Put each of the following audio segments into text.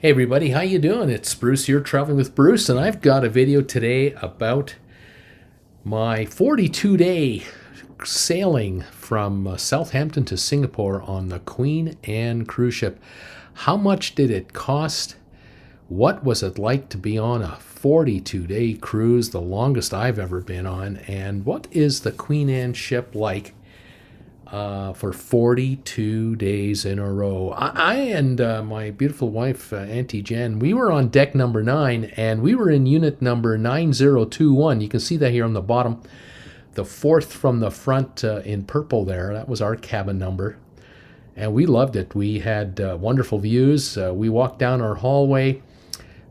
Hey everybody, how you doing? It's Bruce here, traveling with Bruce, and I've got a video today about my 42-day sailing from Southampton to Singapore on the Queen Anne cruise ship. How much did it cost? What was it like to be on a 42-day cruise, the longest I've ever been on? And what is the Queen Anne ship like for 42 days in a row? I and my beautiful wife, Auntie Jen, we were on deck number 9, and we were in unit number 9021. You can see that here on the bottom. The fourth from the front in purple there, that was our cabin number. And we loved it. We had wonderful views. We walked down our hallway,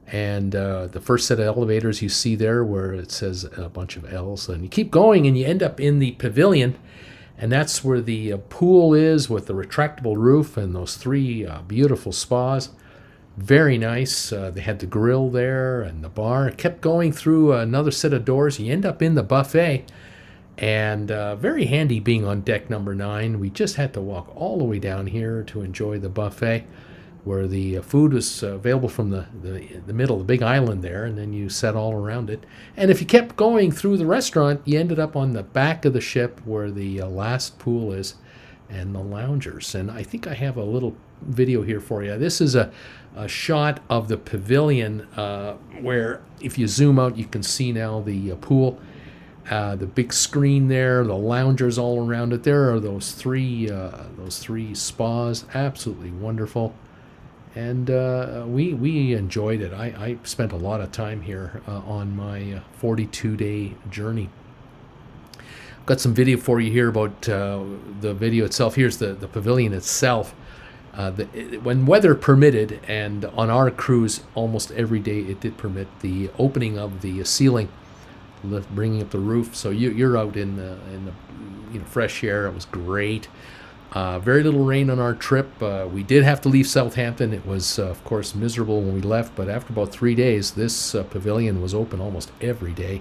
and the first set of elevators you see there where it says a bunch of L's. And you keep going, and you end up in the pavilion. And that's where the pool is with the retractable roof and those three beautiful spas. Very nice. They had the grill there and the bar. Kept going through another set of doors. You end up in the buffet. And very handy being on deck number 9. We just had to walk all the way down here to enjoy the buffet, where the food was available from the middle, the big island there, and then you sat all around it. And if you kept going through the restaurant, you ended up on the back of the ship where the last pool is and the loungers. And I think I have a little video here for you. This is a shot of the pavilion where if you zoom out, you can see now the pool. The big screen there, the loungers all around it. There are those three spas, absolutely wonderful. And we enjoyed it. I spent a lot of time here on my 42-day journey. Got some video for you here about the video itself. Here's the pavilion itself. When weather permitted, and on our cruise almost every day it did permit, the opening of the ceiling, bringing up the roof, so you're out in the fresh air. It was great. Very little rain on our trip. We did have to leave Southampton. It was, of course, miserable when we left, but after about 3 days, this pavilion was open almost every day,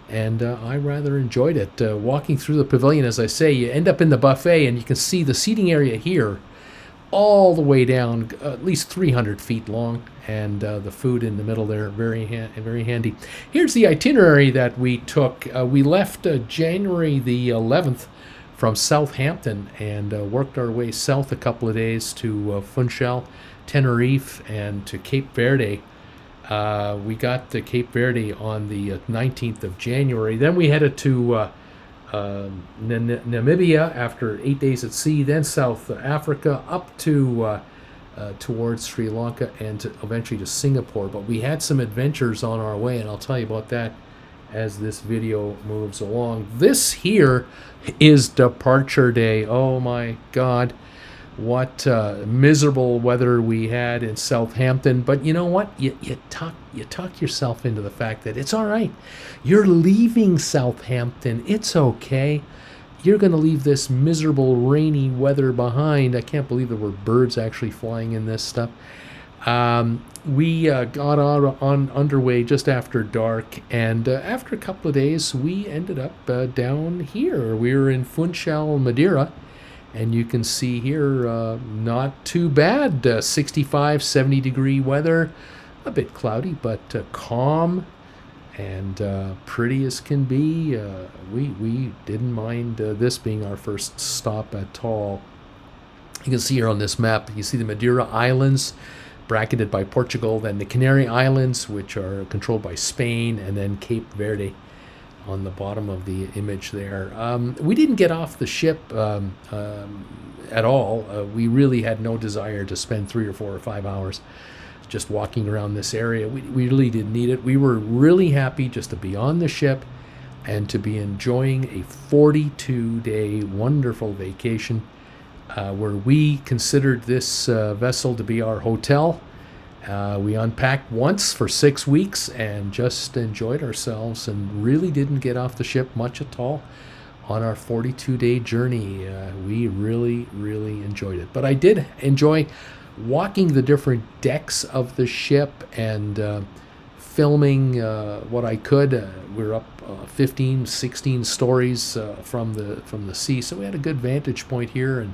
and I rather enjoyed it. Walking through the pavilion, as I say, you end up in the buffet, and you can see the seating area here all the way down, at least 300 feet long, and the food in the middle there, very handy. Here's the itinerary that we took. We left January the 11th from Southampton and worked our way south a couple of days to Funchal, Tenerife, and to Cape Verde. We got to Cape Verde on the 19th of January. Then we headed to Namibia after 8 days at sea, then South Africa up to towards Sri Lanka, and eventually to Singapore. But we had some adventures on our way, and I'll tell you about that as this video moves along. This here is departure day. Oh my God, what miserable weather we had in Southampton. But you know what? You talk yourself into the fact that it's all right. You're leaving Southampton. It's okay. You're going to leave this miserable rainy weather behind. I can't believe there were birds actually flying in this stuff. We got underway just after dark, and after a couple of days, we ended up down here. We were in Funchal, Madeira, and you can see here, not too bad. 65, 70 degree weather, a bit cloudy, but calm and pretty as can be. We didn't mind this being our first stop at all. You can see here on this map, you see the Madeira Islands, bracketed by Portugal, then the Canary Islands, which are controlled by Spain, and then Cape Verde on the bottom of the image there. We didn't get off the ship at all. We really had no desire to spend 3 or 4 or 5 hours just walking around this area. We really didn't need it. We were really happy just to be on the ship and to be enjoying a 42-day wonderful vacation, where we considered this vessel to be our hotel. We unpacked once for 6 weeks and just enjoyed ourselves, and really didn't get off the ship much at all on our 42-day journey. We really enjoyed it. But I did enjoy walking the different decks of the ship and filming what I could. We were up 15, 16 stories from the sea, so we had a good vantage point here, and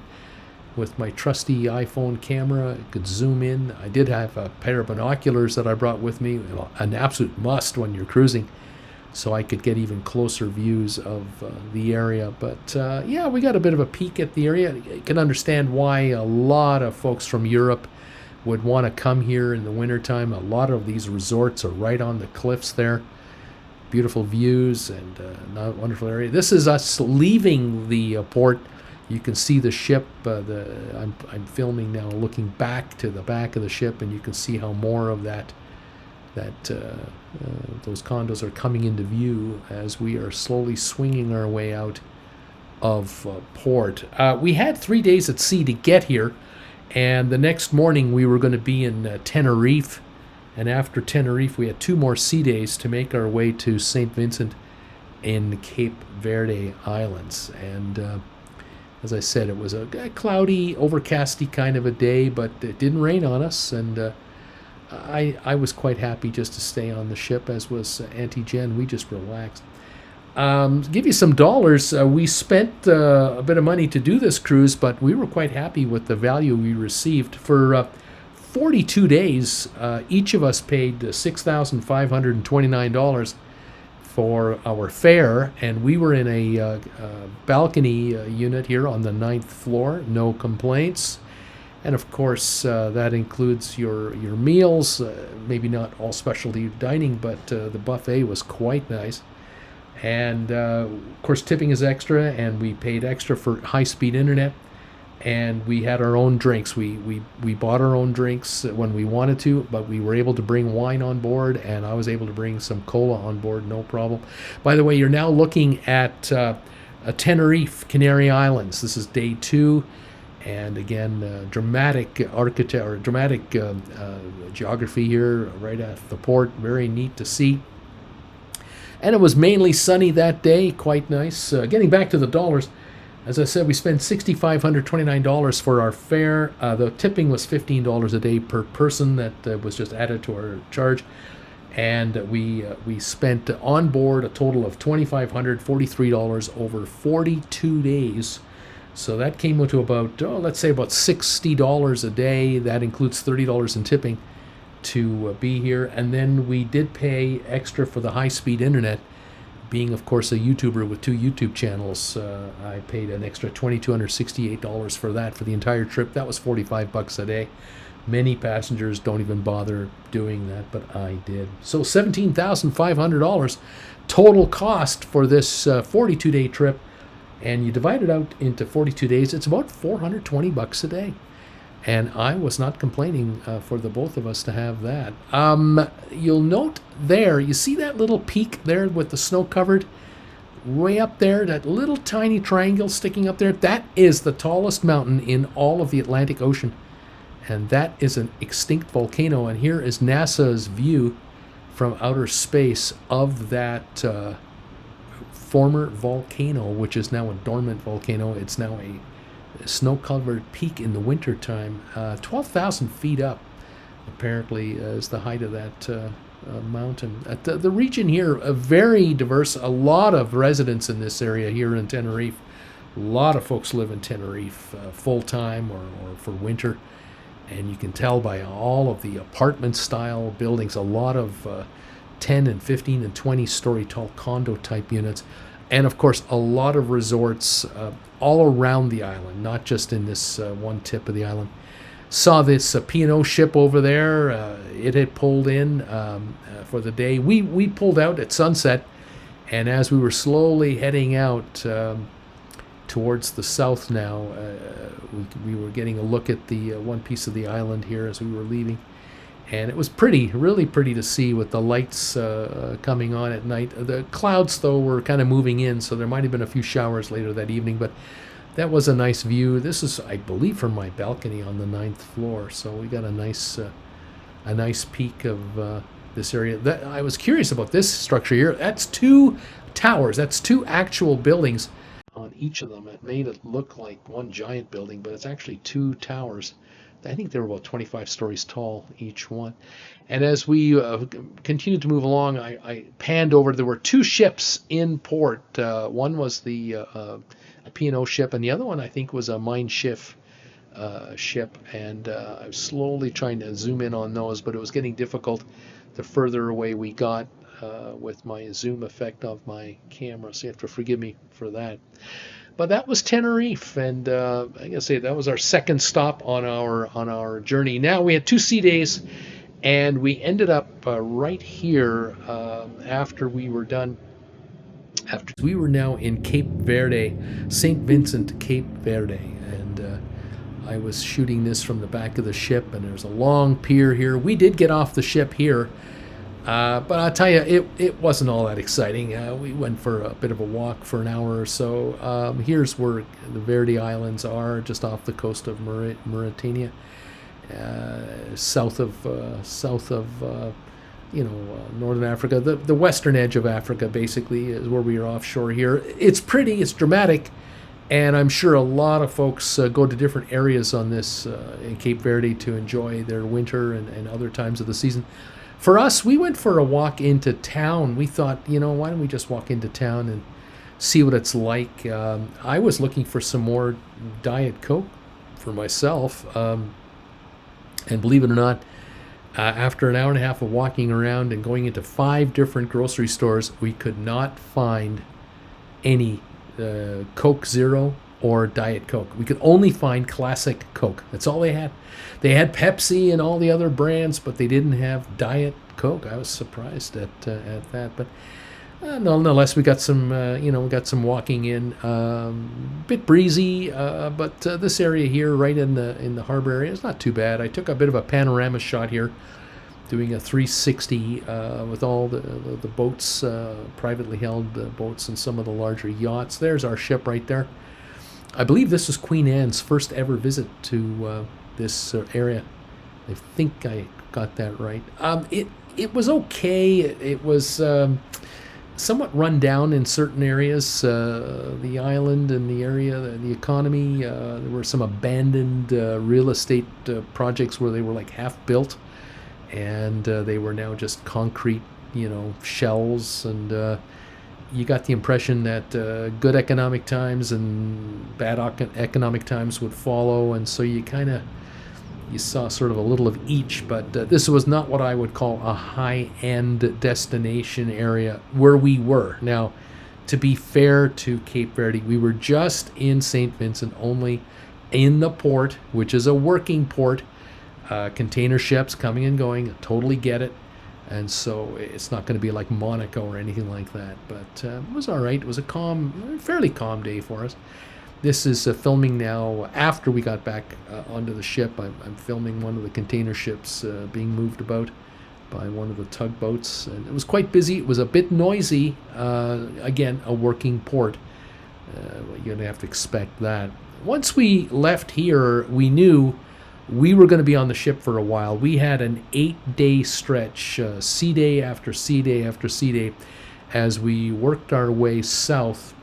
with my trusty iPhone camera. I could zoom in. I did have a pair of binoculars that I brought with me, an absolute must when you're cruising, so I could get even closer views of the area. But yeah, we got a bit of a peek at the area. You can understand why a lot of folks from Europe would want to come here in the wintertime. A lot of these resorts are right on the cliffs there. Beautiful views and wonderful area. This is us leaving the port. You can see the ship. I'm filming now, looking back to the back of the ship, and you can see how more of those condos are coming into view as we are slowly swinging our way out of port. We had 3 days at sea to get here, and the next morning we were going to be in Tenerife, and after Tenerife we had 2 more sea days to make our way to St. Vincent in Cape Verde Islands. And as I said, it was a cloudy, overcasty kind of a day, but it didn't rain on us, and I was quite happy just to stay on the ship, as was Auntie Jen. We just relaxed. Give you some dollars. We spent a bit of money to do this cruise, but we were quite happy with the value we received. For 42 days, each of us paid $6,529 for our fare, and we were in a balcony unit here on the 9th floor. No complaints. And of course, that includes your meals, maybe not all specialty dining, but the buffet was quite nice. And of course, tipping is extra, and we paid extra for high-speed internet. And we had our own drinks. We bought our own drinks when we wanted to, but we were able to bring wine on board, and I was able to bring some cola on board, no problem. By the way, you're now looking at Tenerife, Canary Islands. This is day 2. And again, dramatic architecture, dramatic geography here, right at the port. Very neat to see. And it was mainly sunny that day, quite nice. Getting back to the dollars, as I said, we spent $6,529 for our fare. The tipping was $15 a day per person. That was just added to our charge. And we spent on board a total of $2,543 over 42 days. So that came to about, let's say about $60 a day. That includes $30 in tipping to be here. And then we did pay extra for the high-speed internet. Being, of course, a YouTuber with 2 YouTube channels, I paid an extra $2,268 for that for the entire trip. That was $45 a day. Many passengers don't even bother doing that, but I did. So $17,500 total cost for this 42-day trip. And you divide it out into 42 days, it's about $420 a day. And I was not complaining for the both of us to have that. You'll note there, you see that little peak there with the snow covered? Way up there, that little tiny triangle sticking up there, that is the tallest mountain in all of the Atlantic Ocean. And that is an extinct volcano. And here is NASA's view from outer space of that former volcano, which is now a dormant volcano. It's now a snow-covered peak in the wintertime. 12,000 feet up, apparently, is the height of that mountain. The region here, very diverse. A lot of residents in this area here in Tenerife. A lot of folks live in Tenerife full-time or for winter. And you can tell by all of the apartment-style buildings, a lot of 10 and 15 and 20-story tall condo-type units. And, of course, a lot of resorts all around the island, not just in this one tip of the island. Saw this P&O ship over there. It had pulled in for the day. We pulled out at sunset, and as we were slowly heading out towards the south now, we were getting a look at the one piece of the island here as we were leaving. And it was pretty, really pretty to see with the lights coming on at night. The clouds, though, were kind of moving in, so there might have been a few showers later that evening. But that was a nice view. This is, I believe, from my balcony on the 9th floor. So we got a nice peek of this area. I was curious about this structure here. That's 2 towers. That's 2 actual buildings on each of them. It made it look like one giant building, but it's actually 2 towers. I think they were about 25 stories tall, each one. And as we continued to move along, I panned over. There were 2 ships in port. One was the P&O ship, and the other one, I think, was a Mein Schiff ship, and I was slowly trying to zoom in on those, but it was getting difficult the further away we got with my zoom effect of my camera, so you have to forgive me for that. But that was Tenerife, and I gotta say that was our second stop on our journey. Now we had 2 sea days, and we ended up right here after we were done. After we were now in Cape Verde, St. Vincent, Cape Verde, and I was shooting this from the back of the ship, and there's a long pier here. We did get off the ship here, but I'll tell you, it wasn't all that exciting. We went for a bit of a walk for an hour or so. Here's where the Verde Islands are, just off the coast of Mauritania, south of Northern Africa. The western edge of Africa, basically, is where we are offshore here. It's pretty, it's dramatic, and I'm sure a lot of folks go to different areas on this in Cape Verde to enjoy their winter and other times of the season. For us, we went for a walk into town. We thought, why don't we just walk into town and see what it's like. I was looking for some more Diet Coke for myself, and believe it or not, after an hour and a half of walking around and going into 5 different grocery stores, we could not find any Coke Zero or Diet Coke. We could only find classic Coke. That's all they had. They had Pepsi and all the other brands, but they didn't have Diet Coke. I was surprised at that. But nonetheless, we got some walking in. Bit breezy, but this area here, right in the harbor area, is not too bad. I took a bit of a panorama shot here, doing a 360 with all the boats, privately held boats, and some of the larger yachts. There's our ship right there. I believe this was Queen Anne's first ever visit to this area. I think I got that right. It was okay. It was somewhat run down in certain areas. The island and the area, the economy. There were some abandoned real estate projects where they were like half built, and they were now just concrete, shells, and you got the impression that good economic times and bad economic times would follow, and so you saw sort of a little of each. But this was not what I would call a high-end destination area where we were. Now, to be fair to Cape Verde, we were just in St. Vincent, only in the port, which is a working port. Container ships coming and going, totally get it. And so it's not going to be like Monaco or anything like that. But it was all right. It was a fairly calm day for us. This is filming now after we got back onto the ship. I'm filming one of the container ships being moved about by one of the tugboats. And it was quite busy. It was a bit noisy. Again, a working port. You're going to have to expect that. Once we left here, we knew we were going to be on the ship for a while. We had an 8-day stretch, sea day after sea day after sea day, as we worked our way south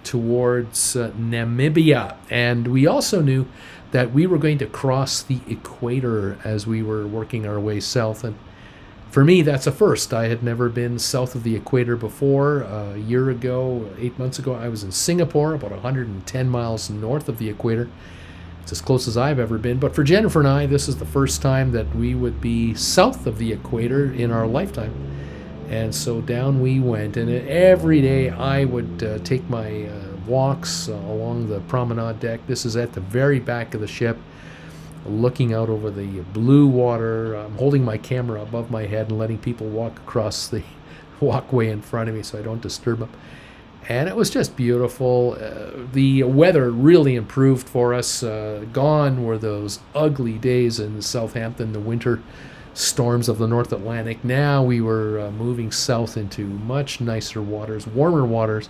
towards Namibia. And we also knew that we were going to cross the equator as we were working our way south. And for me, that's a first. I had never been south of the equator before. A year ago, 8 months ago, I was in Singapore, about 110 miles north of the equator. It's as close as I've ever been. But for Jennifer and I, this is the first time that we would be south of the equator in our lifetime. And so down we went. And every day I would take my walks along the promenade deck. This is at the very back of the ship, looking out over the blue water. I'm holding my camera above my head and letting people walk across the walkway in front of me so I don't disturb them. And it was just beautiful. The weather really improved for us. Gone were those ugly days in Southampton, the winter storms of the North Atlantic. Now we were moving south into much nicer waters, warmer waters.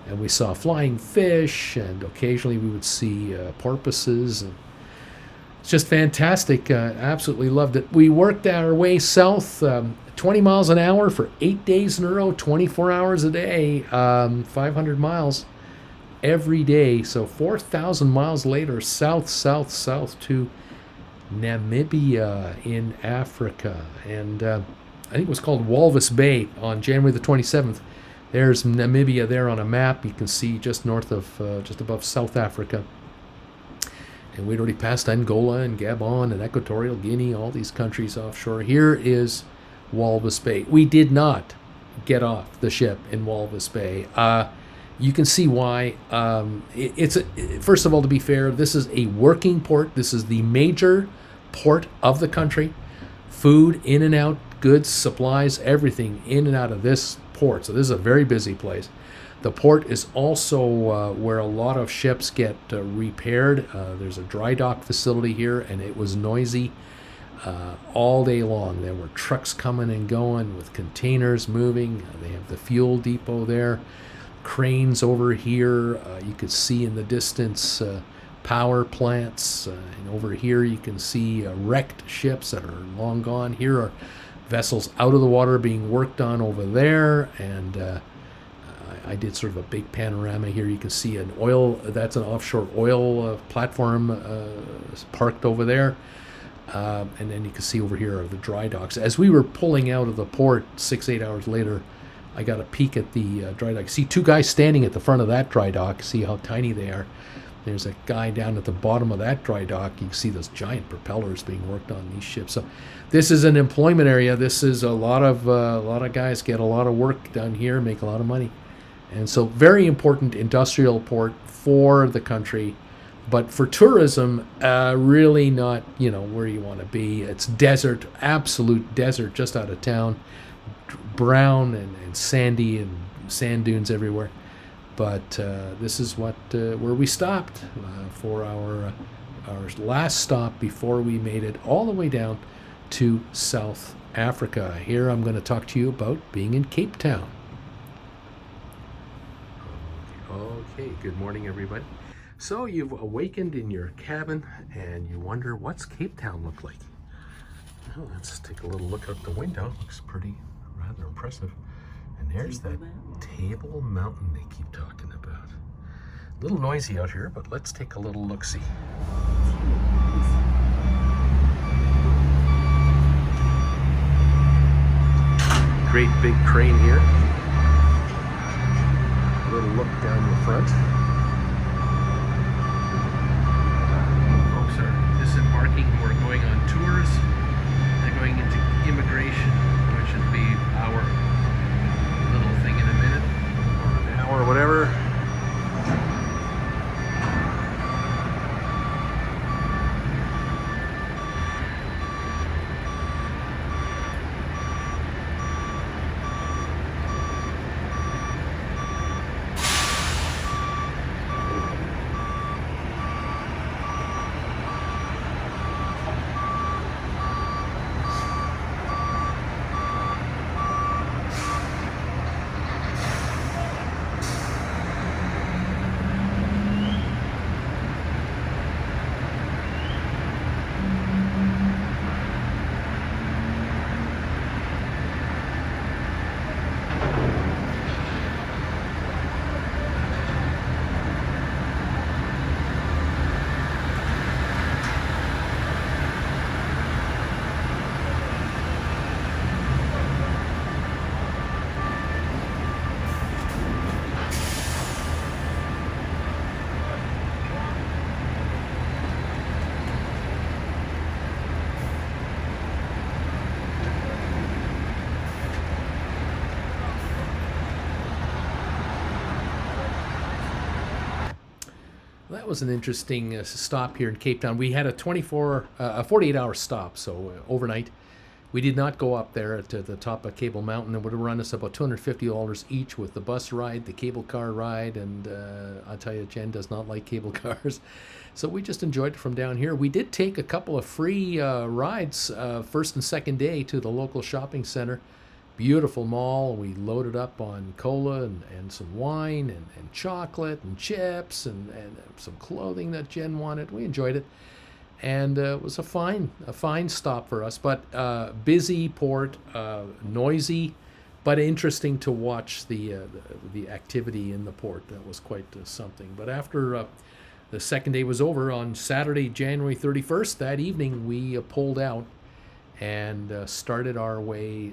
And we saw flying fish, and occasionally we would see porpoises. And it's just fantastic. Absolutely loved it. We worked our way south 20 miles an hour for 8 days in a row, 24 hours a day, 500 miles every day. So 4,000 miles later, south to Namibia in Africa. And I think it was called Walvis Bay on January the 27th. There's Namibia there on a map. You can see just north of, just above South Africa. And we'd already passed Angola and Gabon and Equatorial Guinea, all these countries offshore. Here is Walvis Bay. We did not get off the ship in Walvis Bay. You can see why. First of all, to be fair, this is a working port. This is the major port of the country. Food in and out, goods, supplies, everything in and out of this port. So this is a very busy place. The port is also where a lot of ships get repaired. There's a dry dock facility here, and it was noisy all day long. There were trucks coming and going with containers moving. They have the fuel depot there. Cranes over here. You could see in the distance power plants. And over here you can see wrecked ships that are long gone. Here are vessels out of the water being worked on over there. And I did sort of a big panorama here. You can see that's an offshore oil platform parked over there. And then you can see over here are the dry docks. As we were pulling out of the port 6-8 hours later, I got a peek at the dry dock. See two guys standing at the front of that dry dock. See how tiny they are. There's a guy down at the bottom of that dry dock. You can see those giant propellers being worked on these ships. So this is an employment area. This is a lot of guys get a lot of work done here, make a lot of money. And so very important industrial port for the country. But for tourism, really not, where you want to be. It's desert, absolute desert just out of town. Brown and sandy and sand dunes everywhere. But this is where we stopped for our last stop before we made it all the way down to South Africa. Here I'm going to talk to you about being in Cape Town. Okay, good morning everybody. So you've awakened in your cabin and you wonder, what's Cape Town look like? Well, let's take a little look out the window. Looks rather impressive. And there's that Table Mountain they keep talking about. A little noisy out here, but let's take a little look-see. Great big crane here. A little look down the front. Folks are disembarking who are going on tours. They're going into immigration, which should be our little thing in a minute, or an hour, or whatever. That was an interesting stop here in Cape Town. We had a 48-hour stop, so overnight. We did not go up there to the top of Cable Mountain. It would have run us about $250 each with the bus ride, the cable car ride, and I'll tell you, Jen does not like cable cars. So we just enjoyed it from down here. We did take a couple of free rides first and second day to the local shopping center. Beautiful mall. We loaded up on cola and some wine and chocolate and chips and some clothing that Jen wanted. We enjoyed it. And it was a fine stop for us, but busy port, noisy, but interesting to watch the activity in the port. That was quite something. But after the second day was over, on Saturday, January 31st, that evening, we pulled out and started our way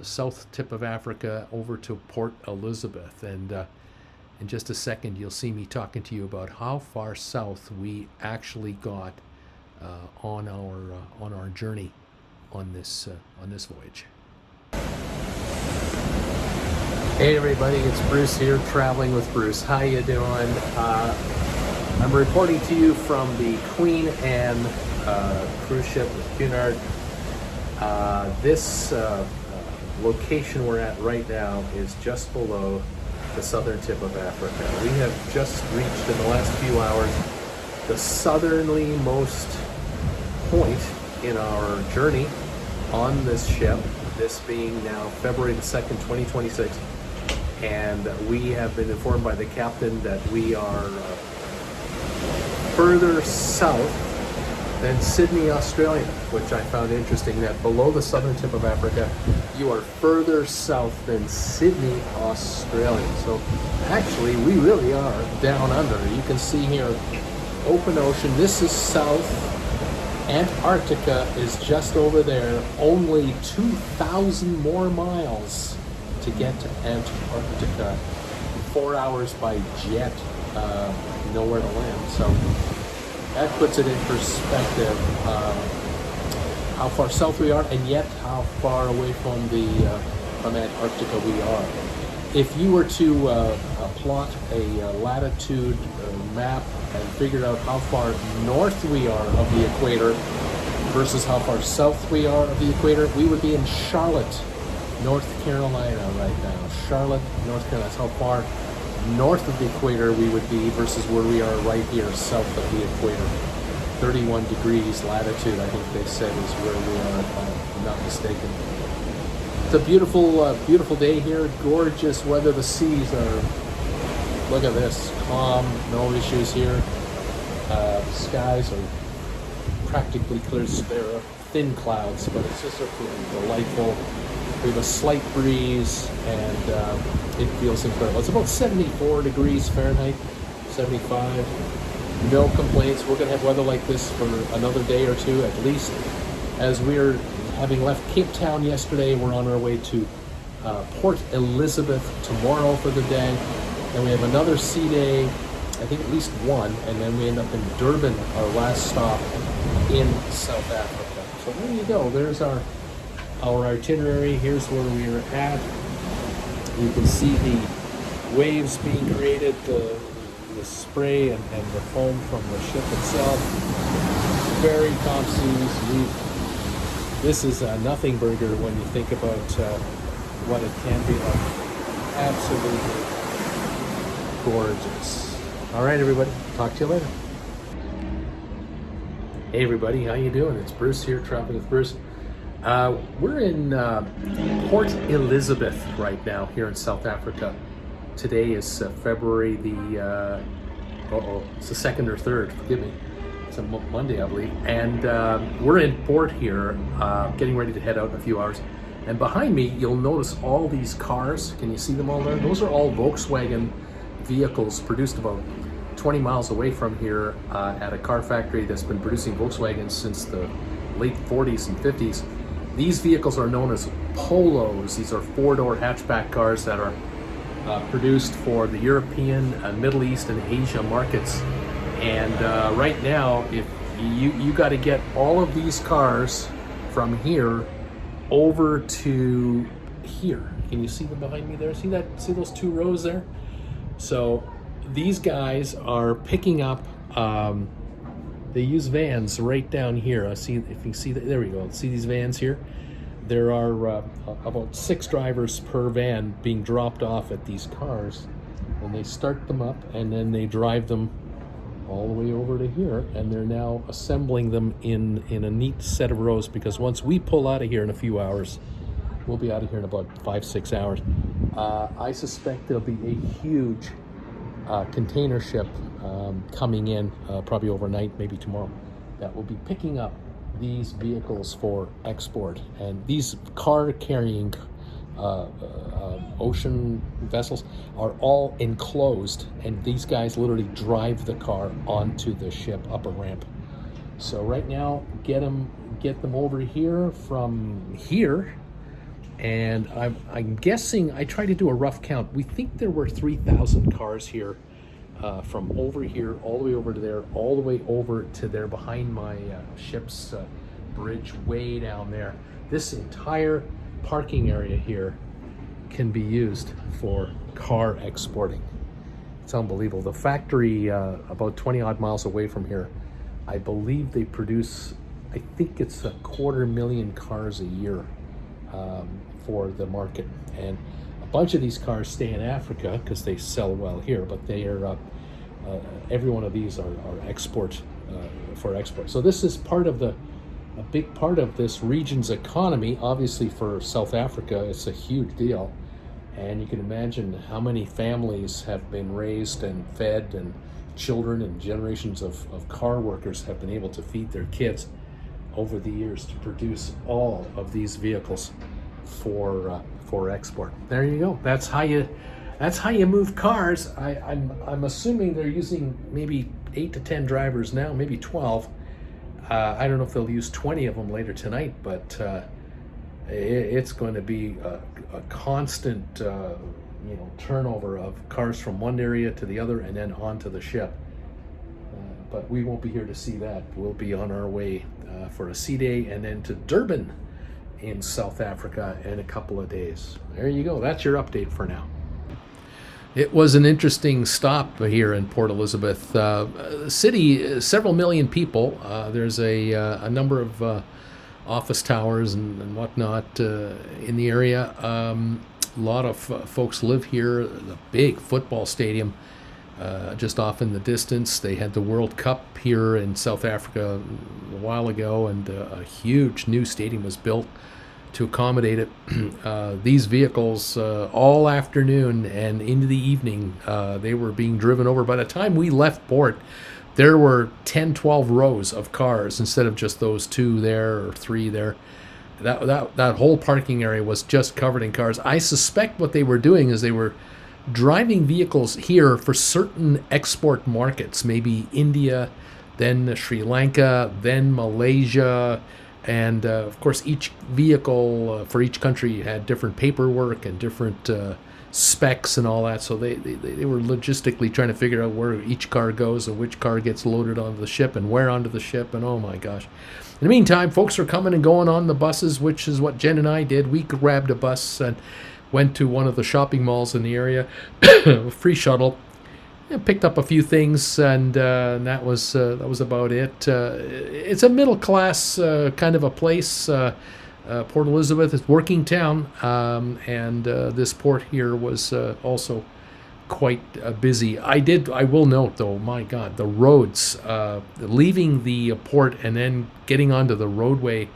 south tip of Africa over to Port Elizabeth. And In just a second, you'll see me talking to you about how far south we actually got on our journey on this voyage. Hey everybody, it's Bruce here, traveling with Bruce. How you doing? I'm reporting to you from the Queen Anne cruise ship with Cunard. This location we're at right now is just below the southern tip of Africa. We have just reached in the last few hours the southernmost point in our journey on this ship, this being now February the 2nd, 2026. And we have been informed by the captain that we are further south than Sydney, Australia, which I found interesting, that below the southern tip of Africa, you are further south than Sydney, Australia. So actually, we really are down under. You can see here, open ocean. This is south. Antarctica is just over there. Only 2,000 more miles to get to Antarctica. 4 hours by jet, nowhere to land. So that puts it in perspective, how far south we are, and yet how far away from Antarctica we are. If you were to plot a latitude map and figure out how far north we are of the equator versus how far south we are of the equator, we would be in Charlotte, North Carolina right now. Charlotte, North Carolina. That's how far north of the equator we would be versus where we are right here south of the equator. 31 degrees latitude, I think they said, is where we are, if I'm not mistaken. It's a beautiful, beautiful day here. Gorgeous weather. The seas are, look at this, calm, no issues here. The skies are practically clear. There are thin clouds, but it's just so delightful. We have a slight breeze, and it feels incredible. It's about 74 degrees Fahrenheit, 75. No complaints. We're going to have weather like this for another day or two at least. As we're having left Cape Town yesterday, we're on our way to Port Elizabeth tomorrow for the day. Then we have another sea day, I think at least one, and then we end up in Durban, our last stop in South Africa. So there you go. There's our itinerary. Here's where we're at. You can see the waves being created, the spray and the foam from the ship itself. Very calm seas. This is a nothing burger when you think about what it can be like. Absolutely gorgeous. All right, everybody. Talk to you later. Hey, everybody. How you doing? It's Bruce here, traveling with Bruce. We're in Port Elizabeth right now here in South Africa. Today is February the, it's the 2nd or 3rd, forgive me. It's a Monday, I believe. And we're in port here, getting ready to head out in a few hours. And behind me, you'll notice all these cars. Can you see them all there? Those are all Volkswagen vehicles produced about 20 miles away from here at a car factory that's been producing Volkswagens since the late 40s and 50s. These vehicles are known as Polos. These are four-door hatchback cars that are produced for the European, Middle East, and Asia markets. And right now, if you got to get all of these cars from here over to here. Can you see them behind me there? See that? See those two rows there? So these guys are picking up. They use vans right down here. I see if you see that. There we go. See these vans here? There are about 6 drivers per van being dropped off at these cars, and they start them up and then they drive them all the way over to here, and they're now assembling them in a neat set of rows, because once we pull out of here in a few hours, we'll be out of here in about 5-6 hours. I suspect there'll be a huge container ship coming in probably overnight, maybe tomorrow, that will be picking up these vehicles for export. And these car carrying ocean vessels are all enclosed, and these guys literally drive the car onto the ship up a ramp. So right now, get them over here from here, And I'm guessing, I tried to do a rough count. We think there were 3,000 cars here, from over here all the way over to there, all the way over to there behind my ship's bridge way down there. This entire parking area here can be used for car exporting. It's unbelievable. The factory about 20 odd miles away from here, I believe they produce, I think it's 250,000 cars a year for the market. And a bunch of these cars stay in Africa because they sell well here, but they are, every one of these are export, for export. So this is part of a big part of this region's economy. Obviously for South Africa, it's a huge deal. And you can imagine how many families have been raised and fed, and children and generations of car workers have been able to feed their kids over the years to produce all of these vehicles for export. There you go. That's how you move cars. I'm assuming they're using maybe 8 to 10 drivers now, maybe 12. I don't know if they'll use 20 of them later tonight, but it's going to be a constant turnover of cars from one area to the other and then onto the ship. But we won't be here to see that. We'll be on our way for a sea day and then to Durban in South Africa in a couple of days. There you go. That's your update for now. It was an interesting stop here in Port Elizabeth. City, several million people. There's a number of office towers and whatnot in the area. A lot of folks live here. The big football stadium just off in the distance. They had the World Cup here in South Africa a while ago, and a huge new stadium was built to accommodate it. These vehicles all afternoon and into the evening, they were being driven over. By the time we left port, there were 10, 12 rows of cars instead of just those 2 there or 3 there. That whole parking area was just covered in cars. I suspect what they were doing is they were driving vehicles here for certain export markets, maybe India, then Sri Lanka, then Malaysia. And of course, each vehicle for each country had different paperwork and different specs and all that. So they were logistically trying to figure out where each car goes and which car gets loaded onto the ship and where onto the ship. And oh my gosh. In the meantime, folks are coming and going on the buses, which is what Jen and I did. We grabbed a bus and went to one of the shopping malls in the area, free shuttle. Picked up a few things, and that was about it. It's a middle class kind of a place. Port Elizabeth is working town, and this port here was also quite busy. I will note though, my God, the roads, leaving the port and then getting onto the roadway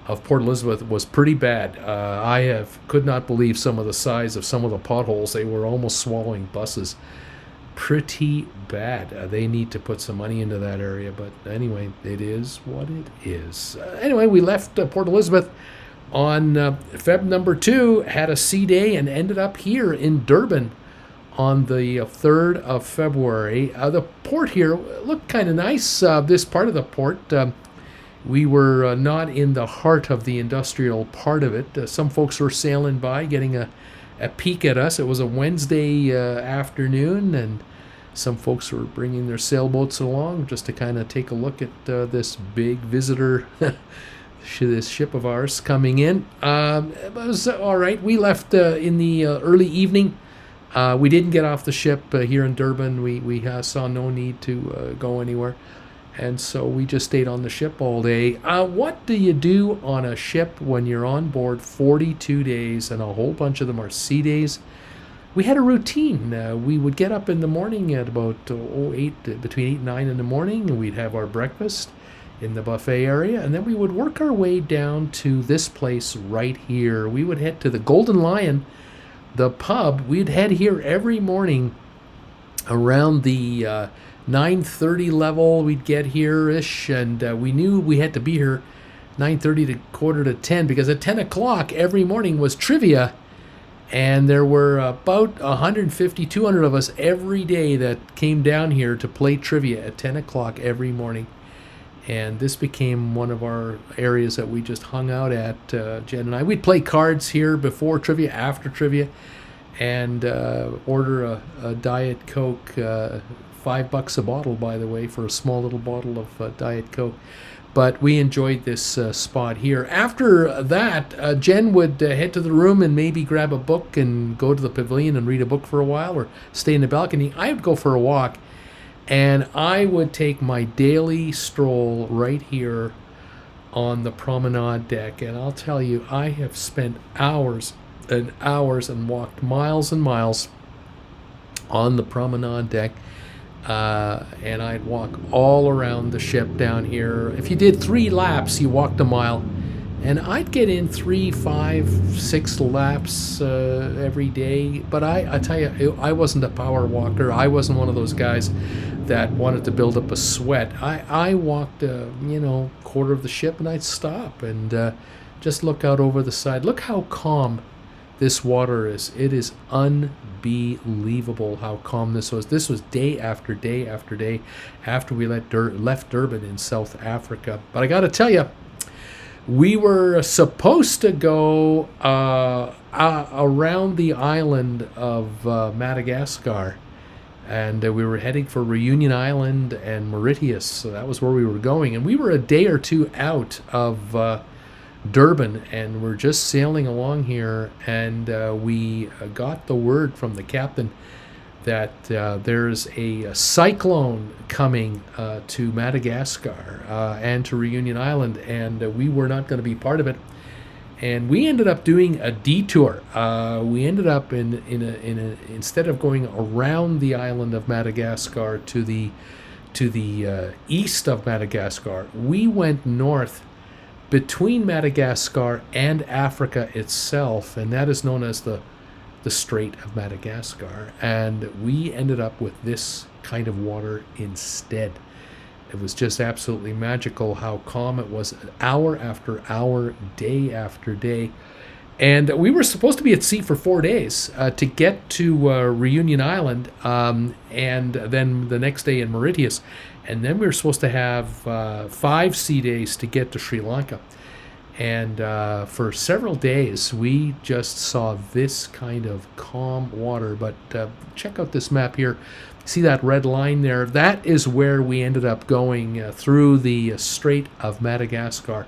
of Port Elizabeth was pretty bad. I could not believe some of the size of some of the potholes. They were almost swallowing buses. Pretty bad. They need to put some money into that area, but anyway, it is what it is. Anyway, we left Port Elizabeth on Feb number 2, had a sea day, and ended up here in Durban on the 3rd of February. The port here looked kind of nice. This part of the port, we were not in the heart of the industrial part of it. Some folks were sailing by, getting a peek at us. It was a Wednesday afternoon, and some folks were bringing their sailboats along just to kind of take a look at this big visitor, this ship of ours coming in. It was all right. We left in the early evening. We didn't get off the ship here in Durban. We saw no need to go anywhere. And so we just stayed on the ship all day. What do you do on a ship when you're on board 42 days and a whole bunch of them are sea days? We had a routine. We would get up in the morning at about between 8 and 9 in the morning, and we'd have our breakfast in the buffet area, and then we would work our way down to this place right here. We would head to the Golden Lion, the pub. We'd head here every morning around the 9:30 level. We'd get here-ish, and we knew we had to be here 9:30 to quarter to 10, because at 10 o'clock every morning was trivia, and there were about 150, 200 of us every day that came down here to play trivia at 10 o'clock every morning. And this became one of our areas that we just hung out at, Jen and I. We'd play cards here before trivia, after trivia, and order a Diet Coke, $5 a bottle, by the way, for a small little bottle of Diet Coke. But we enjoyed this spot here. After that, Jen would head to the room and maybe grab a book and go to the pavilion and read a book for a while, or stay in the balcony. I would go for a walk, and I would take my daily stroll right here on the promenade deck. And I'll tell you, I have spent hours and hours and walked miles and miles on the promenade deck. And I'd walk all around the ship down here. If you did 3 laps, you walked a mile. And I'd get in 3, 5, 6 laps every day. But I tell you, I wasn't a power walker. I wasn't one of those guys that wanted to build up a sweat. I walked, quarter of the ship, and I'd stop and just look out over the side. Look how calm this water is. It is unbelievable how calm this was. This was day after day after day after we left Durban in South Africa. But I got to tell you, we were supposed to go around the island of Madagascar, and we were heading for Reunion Island and Mauritius. So that was where we were going, and we were a day or two out of Durban, and we're just sailing along here, and we got the word from the captain that there's a cyclone coming to Madagascar and to Reunion Island, and we were not going to be part of it. And we ended up doing a detour. We ended up instead of going around the island of Madagascar to the east of Madagascar, we went north between Madagascar and Africa itself, and that is known as the Strait of Madagascar. And we ended up with this kind of water instead. It was just absolutely magical how calm it was, hour after hour, day after day. And we were supposed to be at sea for 4 days to get to Reunion Island, and then the next day in Mauritius. And then we were supposed to have 5 sea days to get to Sri Lanka. And for several days, we just saw this kind of calm water. But check out this map here. See that red line there? That is where we ended up going through the Strait of Madagascar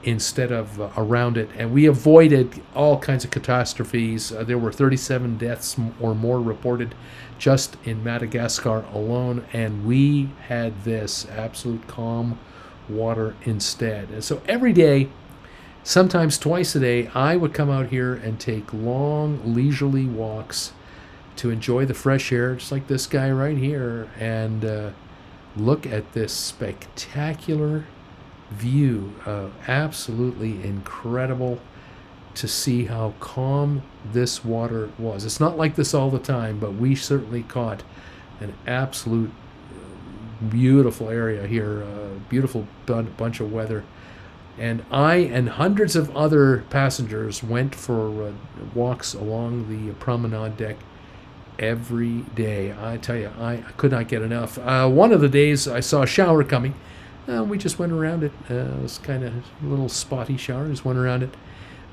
instead of around it. And we avoided all kinds of catastrophes. There were 37 deaths or more reported just in Madagascar alone. And we had this absolute calm water instead. And so every day, sometimes twice a day, I would come out here and take long, leisurely walks to enjoy the fresh air, just like this guy right here, and look at this spectacular view. Absolutely incredible to see how calm this water was. It's not like this all the time, but we certainly caught an absolute beautiful area here, beautiful bunch of weather. And I and hundreds of other passengers went for walks along the promenade deck every day. I tell you, I could not get enough. One of the days I saw a shower coming. We just went around it. It was kind of a little spotty shower. Just went around it.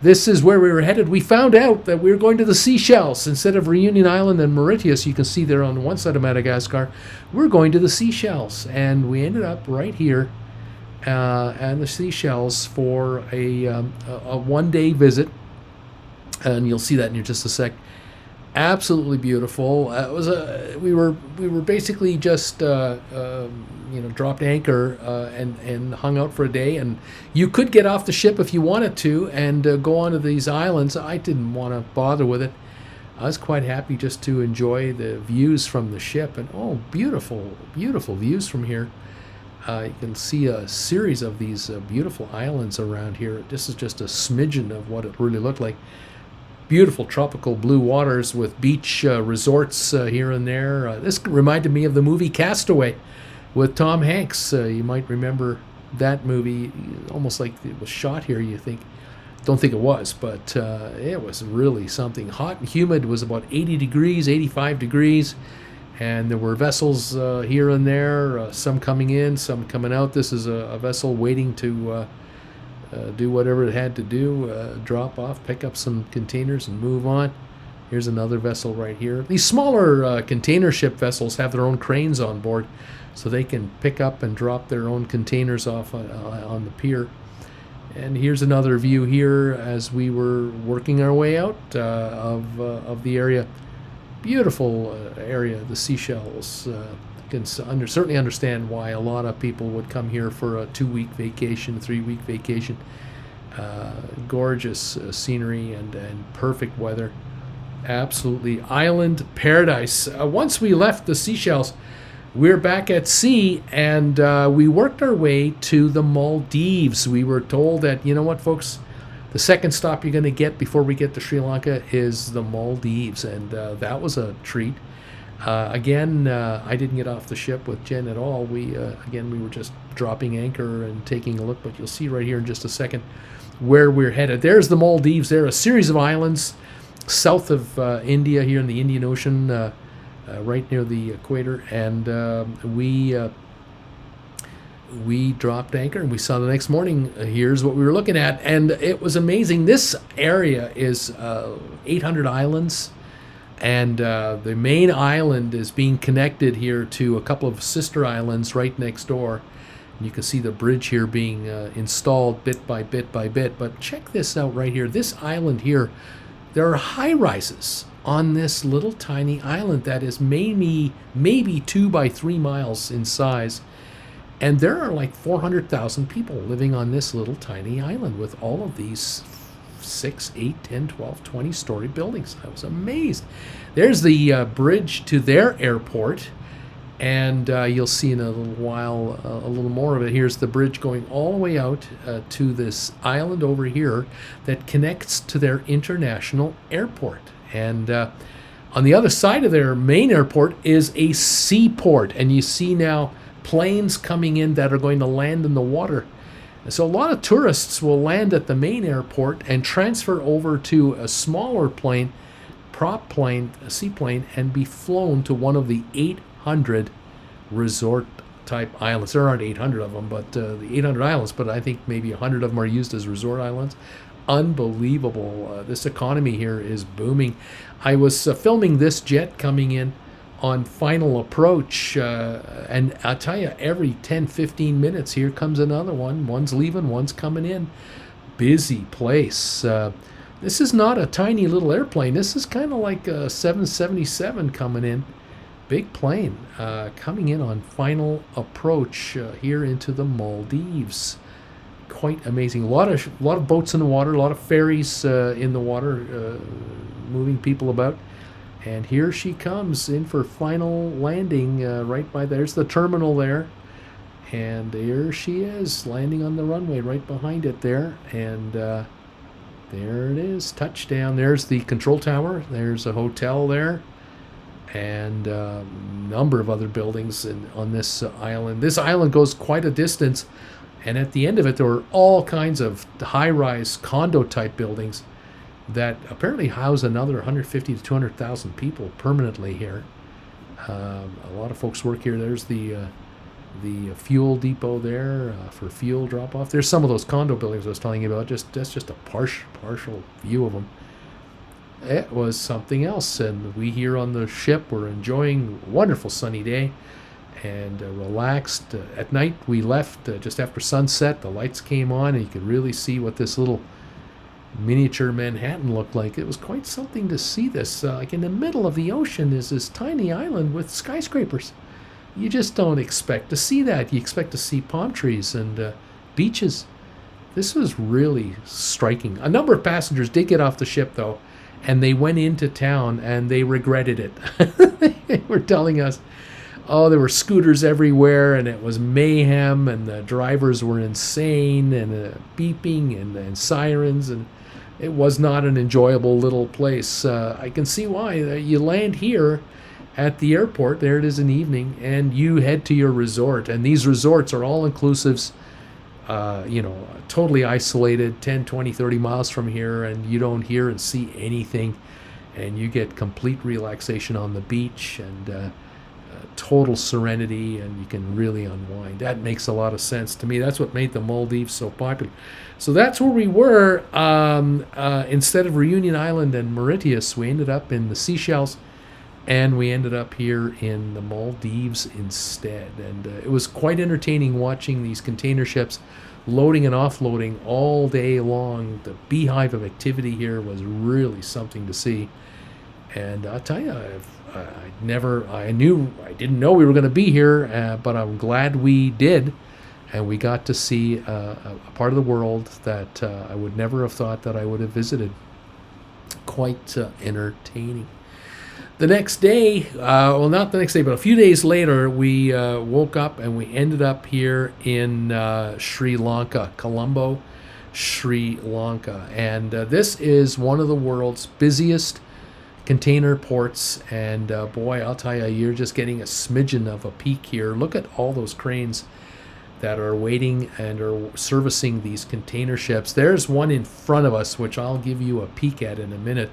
This is where we were headed. We found out that we were going to the Seychelles instead of Reunion Island and Mauritius. You can see there on one side of Madagascar. We're going to the Seychelles, and we ended up right here and the Seychelles for a 1-day visit, and you'll see that in just a sec. Absolutely beautiful. It was we were basically just dropped anchor and hung out for a day, and you could get off the ship if you wanted to and go on to these islands. I didn't want to bother with it. I was quite happy just to enjoy the views from the ship, and beautiful views from here. You can see a series of these beautiful islands around here. This is just a smidgen of what it really looked like. Beautiful tropical blue waters with beach resorts here and there. This reminded me of the movie Castaway with Tom Hanks. You might remember that movie, almost like it was shot here, you think. Don't think it was, but it was really something. Hot and humid. It was about 80 degrees, 85 degrees. And there were vessels here and there, some coming in, some coming out. This is a vessel waiting to do whatever it had to do, drop off, pick up some containers, and move on. Here's another vessel right here. These smaller container ship vessels have their own cranes on board, so they can pick up and drop their own containers off on the pier. And here's another view here as we were working our way out of the area. Beautiful area, the Seychelles. You can certainly understand why a lot of people would come here for a 2-week vacation, 3-week vacation. Gorgeous scenery and perfect weather. Absolutely island paradise. Once we left the Seychelles, we're back at sea, and we worked our way to the Maldives. We were told that, you know what, folks, the second stop you're going to get before we get to Sri Lanka is the Maldives, and that was a treat. Again, I didn't get off the ship with Jen at all. We were just dropping anchor and taking a look, but you'll see right here in just a second where we're headed. There's the Maldives. They're a series of islands south of India, here in the Indian Ocean, right near the equator, and we dropped anchor and we saw the next morning, here's what we were looking at, and it was amazing. This area is 800 islands, and the main island is being connected here to a couple of sister islands right next door. And you can see the bridge here being installed bit by bit by bit. But check this out right here. This island here, there are high rises on this little tiny island that is maybe 2 by 3 miles in size. And there are like 400,000 people living on this little tiny island with all of these 6, 8, 10, 12, 20-story buildings. I was amazed. There's the bridge to their airport, and you'll see in a little while a little more of it. Here's the bridge going all the way out to this island over here that connects to their international airport. And on the other side of their main airport is a seaport, and you see now planes coming in that are going to land in the water. And so a lot of tourists will land at the main airport and transfer over to a smaller plane, prop plane, a seaplane, and be flown to one of the 800 resort type islands. There aren't 800 of them, but the 800 islands, but I think maybe 100 of them are used as resort islands. Unbelievable. This economy here is booming. I was filming this jet coming in on final approach, and I'll tell you, every 10-15 minutes here comes another one. One's leaving, one's coming in. Busy place. This is not a tiny little airplane. This is kind of like a 777 coming in. Big plane coming in on final approach here into the Maldives. Quite amazing. A lot of boats in the water, a lot of ferries in the water, moving people about. And here she comes in for final landing right by there's the terminal there. And there she is, landing on the runway right behind it there. And there it is, touchdown. There's the control tower. There's a hotel there. And a number of other buildings on this island. This island goes quite a distance. And at the end of it, there were all kinds of high-rise condo-type buildings that apparently house another 150 to 200,000 people permanently here. A lot of folks work here. There's the fuel depot there for fuel drop-off. There's some of those condo buildings I was telling you about. That's just a partial view of them. It was something else, and we here on the ship were enjoying a wonderful sunny day and relaxed. At night, we left just after sunset. The lights came on, and you could really see what this little miniature Manhattan looked like. It was quite something to see this. Like in the middle of the ocean is this tiny island with skyscrapers. You just don't expect to see that. You expect to see palm trees and beaches. This was really striking. A number of passengers did get off the ship, though, and they went into town and they regretted it. They were telling us, oh, there were scooters everywhere, and it was mayhem, and the drivers were insane, and beeping and sirens, and it was not an enjoyable little place. I can see why. You land here at the airport, there it is in the evening, and you head to your resort, and these resorts are all inclusives, totally isolated, 10, 20, 30 miles from here, and you don't hear and see anything, and you get complete relaxation on the beach, and total serenity, and you can really unwind. That makes a lot of sense to me. That's what made the Maldives so popular. So that's where we were. Instead of Reunion Island and Mauritius, we ended up in the Seychelles, and we ended up here in the Maldives instead. And it was quite entertaining watching these container ships loading and offloading all day long. The beehive of activity here was really something to see. And I'll tell you, I didn't know we were going to be here, but I'm glad we did. And we got to see a part of the world that I would never have thought that I would have visited. Quite entertaining. The next day, well, not the next day, but a few days later, we woke up and we ended up here in Sri Lanka, Colombo, Sri Lanka. And this is one of the world's busiest container ports. And boy, I'll tell you, you're just getting a smidgen of a peek here. Look at all those cranes that are waiting and are servicing these container ships. There's one in front of us, which I'll give you a peek at in a minute.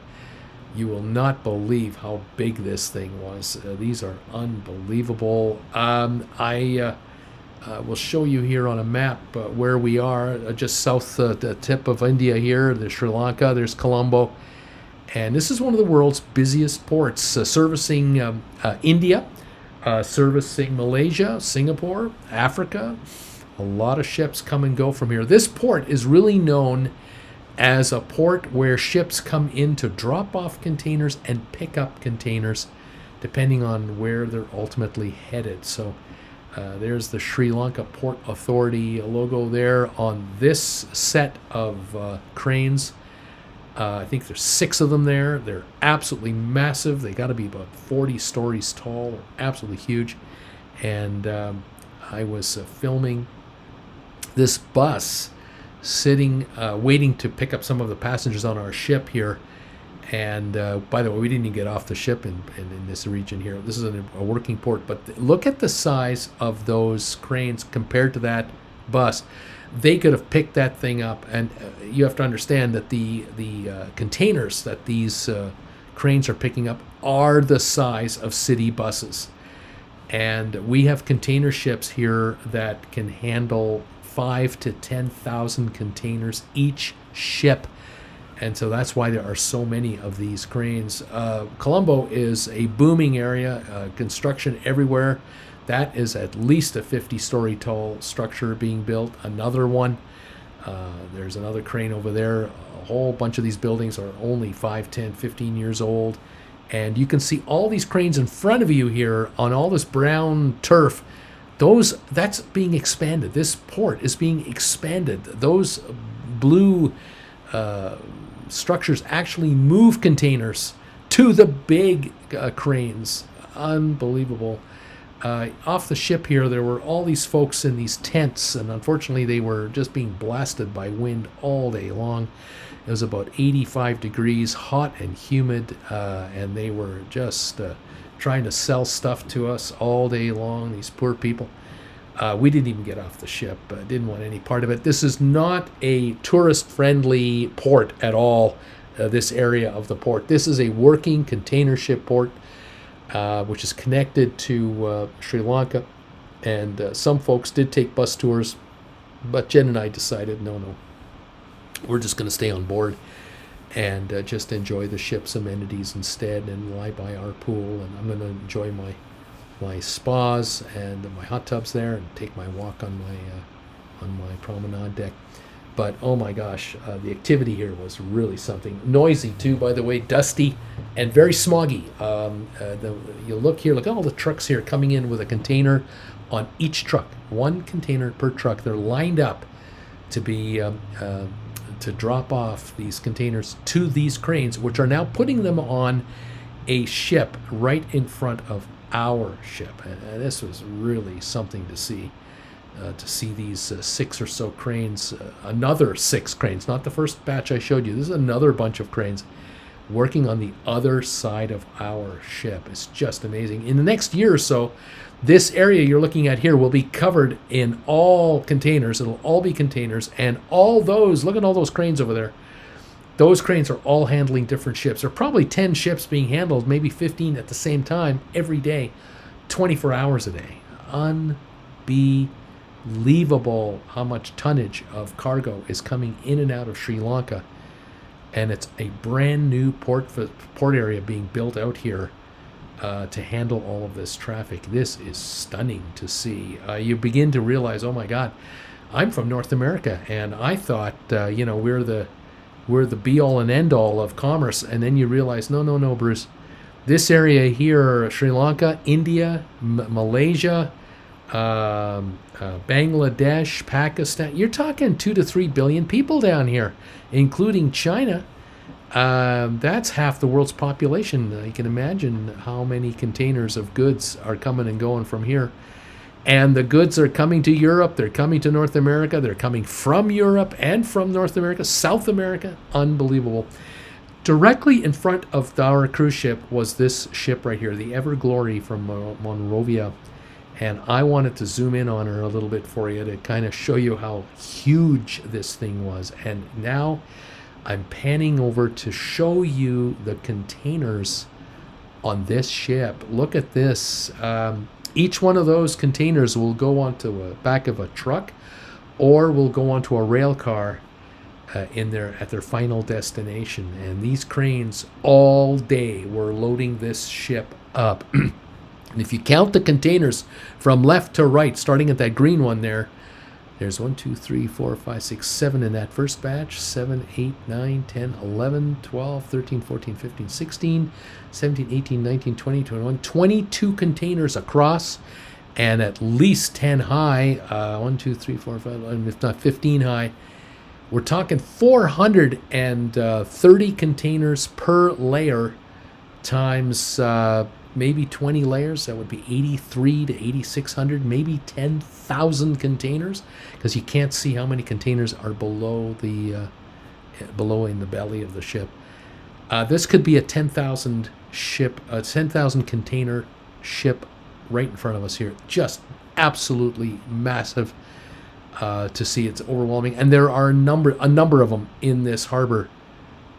You will not believe how big this thing was. These are unbelievable. I will show you here on a map where we are, just south the tip of India here. There's Sri Lanka, there's Colombo. And this is one of the world's busiest ports, servicing India, servicing Malaysia, Singapore, Africa. A lot of ships come and go from here. This port is really known as a port where ships come in to drop off containers and pick up containers depending on where they're ultimately headed. So there's the Sri Lanka Port Authority logo there on this set of cranes. I think there's 6 of them there. They're absolutely massive. They got to be about 40 stories tall. They're absolutely huge. And I was filming this bus sitting, waiting to pick up some of the passengers on our ship here. And by the way, we didn't even get off the ship in this region here. This is a working port. But look at the size of those cranes compared to that bus. They could have picked that thing up. And you have to understand that the containers that these cranes are picking up are the size of city buses. And we have container ships here that can handle 5,000 to 10,000 containers each ship. And so that's why there are so many of these cranes. Colombo is a booming area, construction everywhere. That is at least a 50-story tall structure being built. Another one, there's another crane over there. A whole bunch of these buildings are only 5, 10, 15 years old. And you can see all these cranes in front of you here on all this brown turf. That's being expanded. This port is being expanded. Those blue structures actually move containers to the big cranes. Unbelievable. Off the ship here, there were all these folks in these tents, and unfortunately they were just being blasted by wind all day long. It was about 85 degrees, hot and humid, and they were just trying to sell stuff to us all day long, these poor people. We didn't even get off the ship, didn't want any part of it. This is not a tourist-friendly port at all, this area of the port. This is a working container ship port, which is connected to Sri Lanka. And some folks did take bus tours, but Jen and I decided, no, we're just going to stay on board and just enjoy the ship's amenities instead and lie by our pool. And I'm going to enjoy my spas and my hot tubs there and take my walk on my promenade deck. But oh my gosh, the activity here was really something. Noisy too, by the way, dusty and very smoggy. You look here, look at all the trucks here coming in with a container on each truck. One container per truck. They're lined up to be to drop off these containers to these cranes, which are now putting them on a ship right in front of our ship. And this was really something to see. To see these 6 or so cranes, another 6 cranes, not the first batch I showed you. This is another bunch of cranes working on the other side of our ship. It's just amazing. In the next year or so, this area you're looking at here will be covered in all containers. It'll all be containers, and all those, look at all those cranes over there. Those cranes are all handling different ships. There are probably 10 ships being handled, maybe 15 at the same time every day 24 hours a day. Unbelievable how much tonnage of cargo is coming in and out of Sri Lanka. And it's a brand new port area being built out here to handle all of this traffic. This is stunning to see. You begin to realize, oh my God, I'm from North America, and I thought, we're the be-all and end-all of commerce. And then you realize, no, Bruce. This area here, Sri Lanka, India, Malaysia, Bangladesh, Pakistan, you're talking 2 to 3 billion people down here, including China. That's half the world's population. You can imagine how many containers of goods are coming and going from here. And the goods are coming to Europe, they're coming to North America, they're coming from Europe and from North America, South America. Unbelievable. Directly in front of our cruise ship was this ship right here, the Everglory from Monrovia. And I wanted to zoom in on her a little bit for you to kind of show you how huge this thing was. And now I'm panning over to show you the containers on this ship. Look at this. Each one of those containers will go onto the back of a truck or will go onto a rail car at their final destination. And these cranes all day were loading this ship up. And if you count the containers from left to right, starting at that green one there's 1, 2, 3, 4, 5, 6, 7 in that first batch. 7, 8, 9, 10, 11, 12, 13, 14, 15, 16, 17, 18, 19, 20, 21, 22 containers across, and at least 10 high. 1, 2, 3, 4, 5, if not 15 high. We're talking 430 containers per layer times maybe 20 layers. That would be 83 to 8,600, maybe 10,000 containers, because you can't see how many containers are below in the belly of the ship. This could be a 10,000 container ship right in front of us here. Just absolutely massive to see. It's overwhelming, and there are a number of them in this harbor.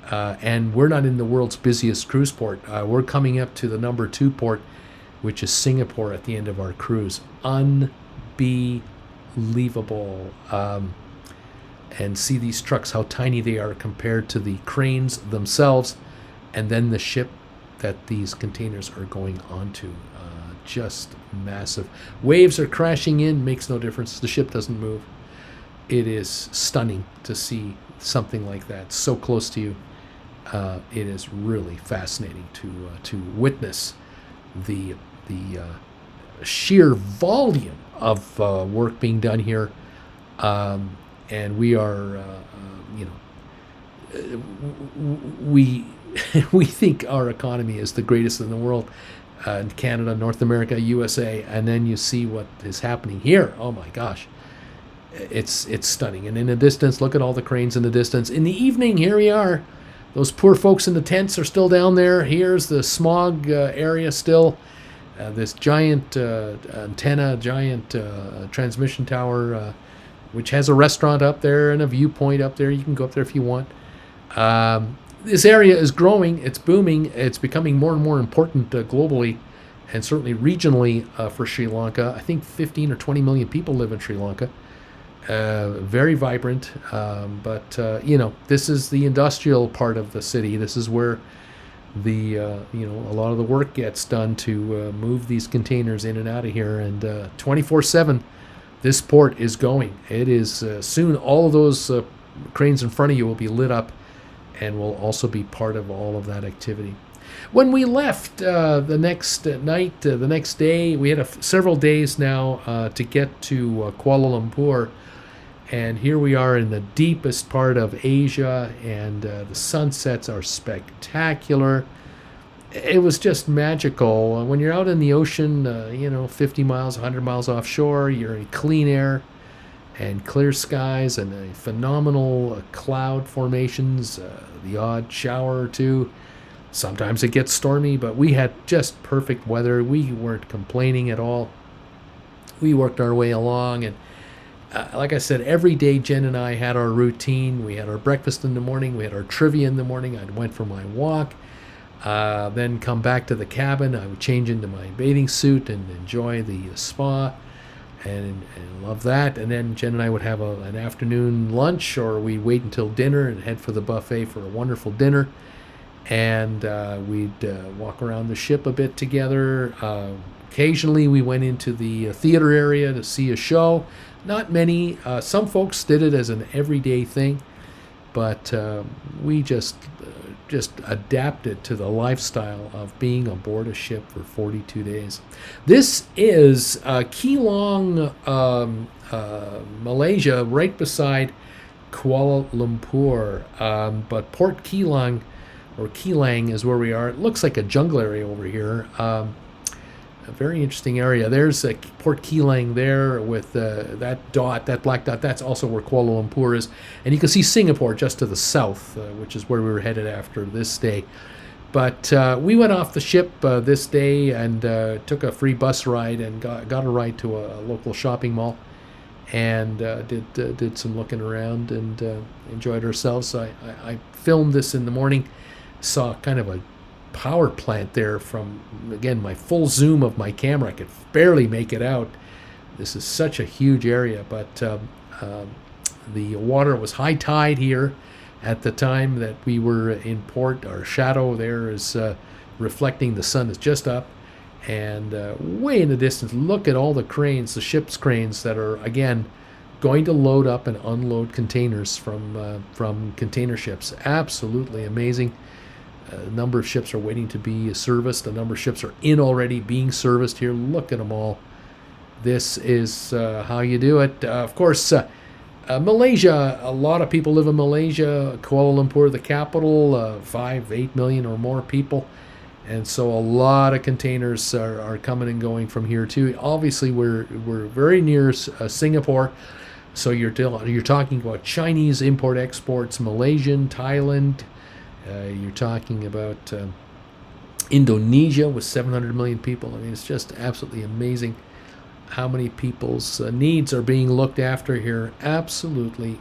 And we're not in the world's busiest cruise port. We're coming up to the number 2 port, which is Singapore, at the end of our cruise. Unbelievable. And see these trucks, how tiny they are compared to the cranes themselves, and then the ship that these containers are going onto. Just massive. Waves are crashing in, makes no difference. The ship doesn't move. It is stunning to see something like that so close to you. It is really fascinating to witness the sheer volume of work being done here, and we are, we we think our economy is the greatest in the world, in Canada, North America, USA, and then you see what is happening here. Oh my gosh. It's stunning. And in the distance, look at all the cranes in the distance. In the evening, here we are. Those poor folks in the tents are still down there. Here's the smog area still. This giant antenna, giant transmission tower, which has a restaurant up there and a viewpoint up there. You can go up there if you want. This area is growing. It's booming. It's becoming more and more important globally, and certainly regionally for Sri Lanka. I think 15 or 20 million people live in Sri Lanka. Very vibrant, but this is the industrial part of the city. This is where the a lot of the work gets done to move these containers in and out of here. And 24/7, this port is going. It is soon. All of those cranes in front of you will be lit up, and will also be part of all of that activity. When we left the next night, the next day, we had several days now to get to Kuala Lumpur. And here we are in the deepest part of Asia, and the sunsets are spectacular. It was just magical. When you're out in the ocean, 50 miles, 100 miles offshore, you're in clean air and clear skies and phenomenal cloud formations, the odd shower or two. Sometimes it gets stormy, but we had just perfect weather. We weren't complaining at all. We worked our way along, and like I said, every day Jen and I had our routine. We had our breakfast in the morning. We had our trivia in the morning. I went for my walk. Then come back to the cabin. I would change into my bathing suit and enjoy the spa, and love that. And then Jen and I would have an afternoon lunch, or we'd wait until dinner and head for the buffet for a wonderful dinner. And we'd walk around the ship a bit together. Occasionally we went into the theater area to see a show. Not many. Some folks did it as an everyday thing, but we just adapted to the lifestyle of being aboard a ship for 42 days. This is Keelong, Malaysia, right beside Kuala Lumpur. But Port Keelang, or Keelang, is where we are. It looks like a jungle area over here. A very interesting area. There's Port Keelang there with that dot, that black dot. That's also where Kuala Lumpur is. And you can see Singapore just to the south, which is where we were headed after this day. But we went off the ship this day and took a free bus ride and got a ride to a local shopping mall, and did some looking around and enjoyed ourselves. So I filmed this in the morning, saw kind of a power plant there from, again, my full zoom of my camera. I could barely make it out. This is such a huge area, but the water was high tide here at the time that we were in port. Our shadow there is reflecting, the sun is just up, and way in the distance, look at all the cranes, the ship's cranes that are, again, going to load up and unload containers from container ships. Absolutely amazing. A number of ships are waiting to be serviced. A number of ships are in already being serviced here. Look at them all. This is how you do it. Of course, Malaysia, a lot of people live in Malaysia. Kuala Lumpur, the capital, 5-8 million or more people. And so a lot of containers are coming and going from here too. Obviously, we're very near Singapore. So you're talking about Chinese import-exports, Malaysian, Thailand. You're talking about Indonesia with 700 million people. I mean, it's just absolutely amazing how many people's needs are being looked after here. Absolutely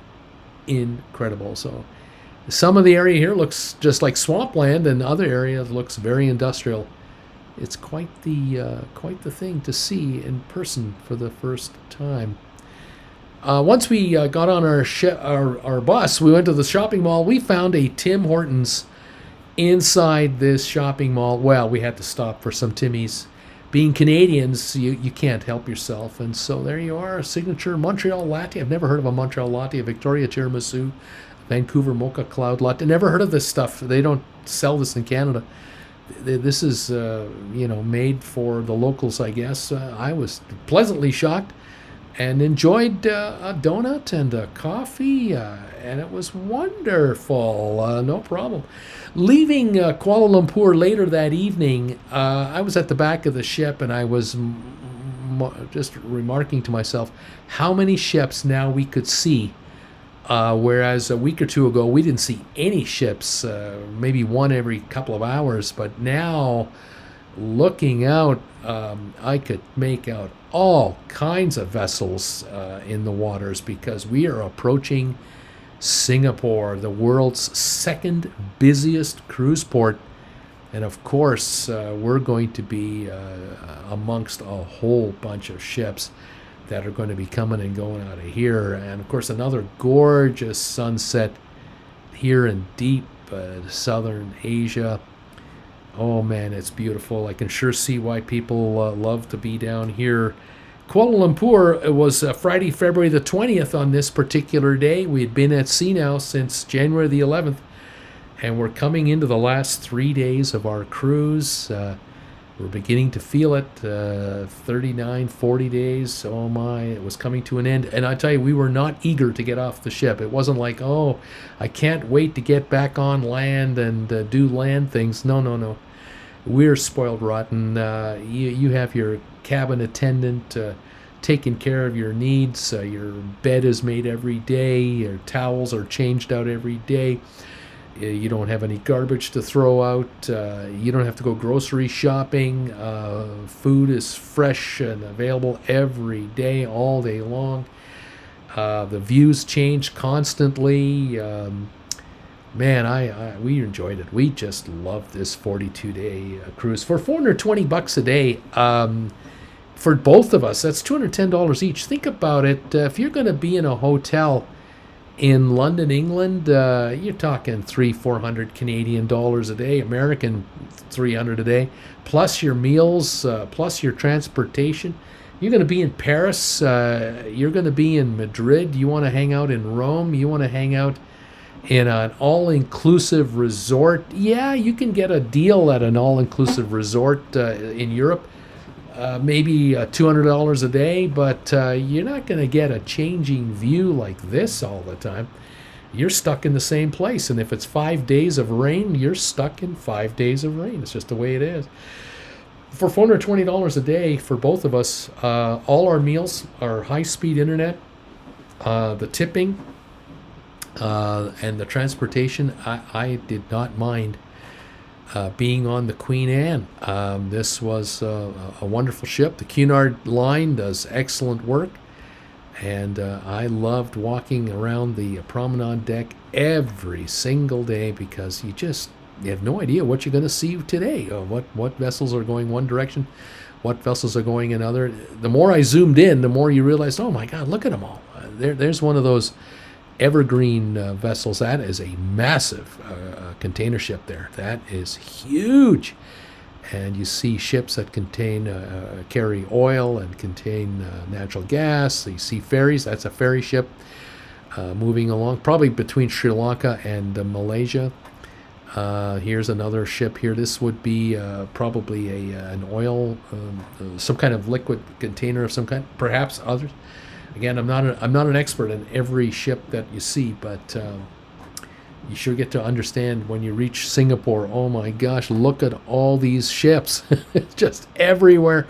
incredible. So some of the area here looks just like swampland, and other areas looks very industrial. It's quite the thing to see in person for the first time. Once we got on our bus, we went to the shopping mall. We found a Tim Hortons inside this shopping mall. Well, we had to stop for some Timmies. Being Canadians, you can't help yourself. And so there you are, a signature Montreal latte. I've never heard of a Montreal latte, a Victoria tiramisu, Vancouver mocha cloud latte. Never heard of this stuff. They don't sell this in Canada. This is, made for the locals, I guess. I was pleasantly shocked and enjoyed a donut and a coffee, and it was wonderful. No problem. Leaving Kuala Lumpur later that evening, I was at the back of the ship, and I was just remarking to myself how many ships now we could see, whereas a week or two ago we didn't see any ships, maybe one every couple of hours. But now, looking out, I could make out all kinds of vessels in the waters, because we are approaching Singapore, the world's second busiest cruise port. And of course, we're going to be amongst a whole bunch of ships that are going to be coming and going out of here. And of course, another gorgeous sunset here in deep southern Asia. Oh man, it's beautiful. I can sure see why people love to be down here. Kuala Lumpur, it was Friday, February the 20th on this particular day. We had been at sea now since January the 11th, and we're coming into the last 3 days of our cruise. We're beginning to feel it, 39, 40 days. Oh my, it was coming to an end. And I tell you, we were not eager to get off the ship. It wasn't like, oh, I can't wait to get back on land and do land things. No. We're spoiled rotten. You have your cabin attendant taking care of your needs. Your bed is made every day. Your towels are changed out every day. You don't have any garbage to throw out. You don't have to go grocery shopping. Food is fresh and available every day, all day long. The views change constantly. Man, we enjoyed it. We just loved this 42-day cruise for $420 a day. For both of us, that's $210 each. Think about it. If you're going to be in a hotel in London, England, you're talking 300-400 Canadian dollars a day, American 300 a day, plus your meals, plus your transportation. You're going to be in Paris. You're going to be in Madrid. You want to hang out in Rome. You want to hang out in an all-inclusive resort. Yeah, you can get a deal at an all-inclusive resort in Europe. Maybe $200 a day, but you're not going to get a changing view like this all the time. You're stuck in the same place, and if it's 5 days of rain, you're stuck in 5 days of rain. It's just the way it is. For $420 a day for both of us, all our meals, our high-speed internet, the tipping, and the transportation, I did not mind being on the Queen Anne. This was a wonderful ship. The Cunard line does excellent work, and I loved walking around the promenade deck every single day because you have no idea what you're going to see today. What vessels are going one direction, what vessels are going another. The more I zoomed in, the more you realized, oh my God, look at them all. There's one of those evergreen vessels. That is a massive container ship there. That is huge. And you see ships that carry oil and contain natural gas. You see ferries. That's a ferry ship moving along, probably between Sri Lanka and Malaysia. Here's another ship here. This would be probably an oil, some kind of liquid container of some kind, perhaps others. Again, I'm not an expert in every ship that you see, but you sure get to understand when you reach Singapore. Oh my gosh, look at all these ships! It's just everywhere.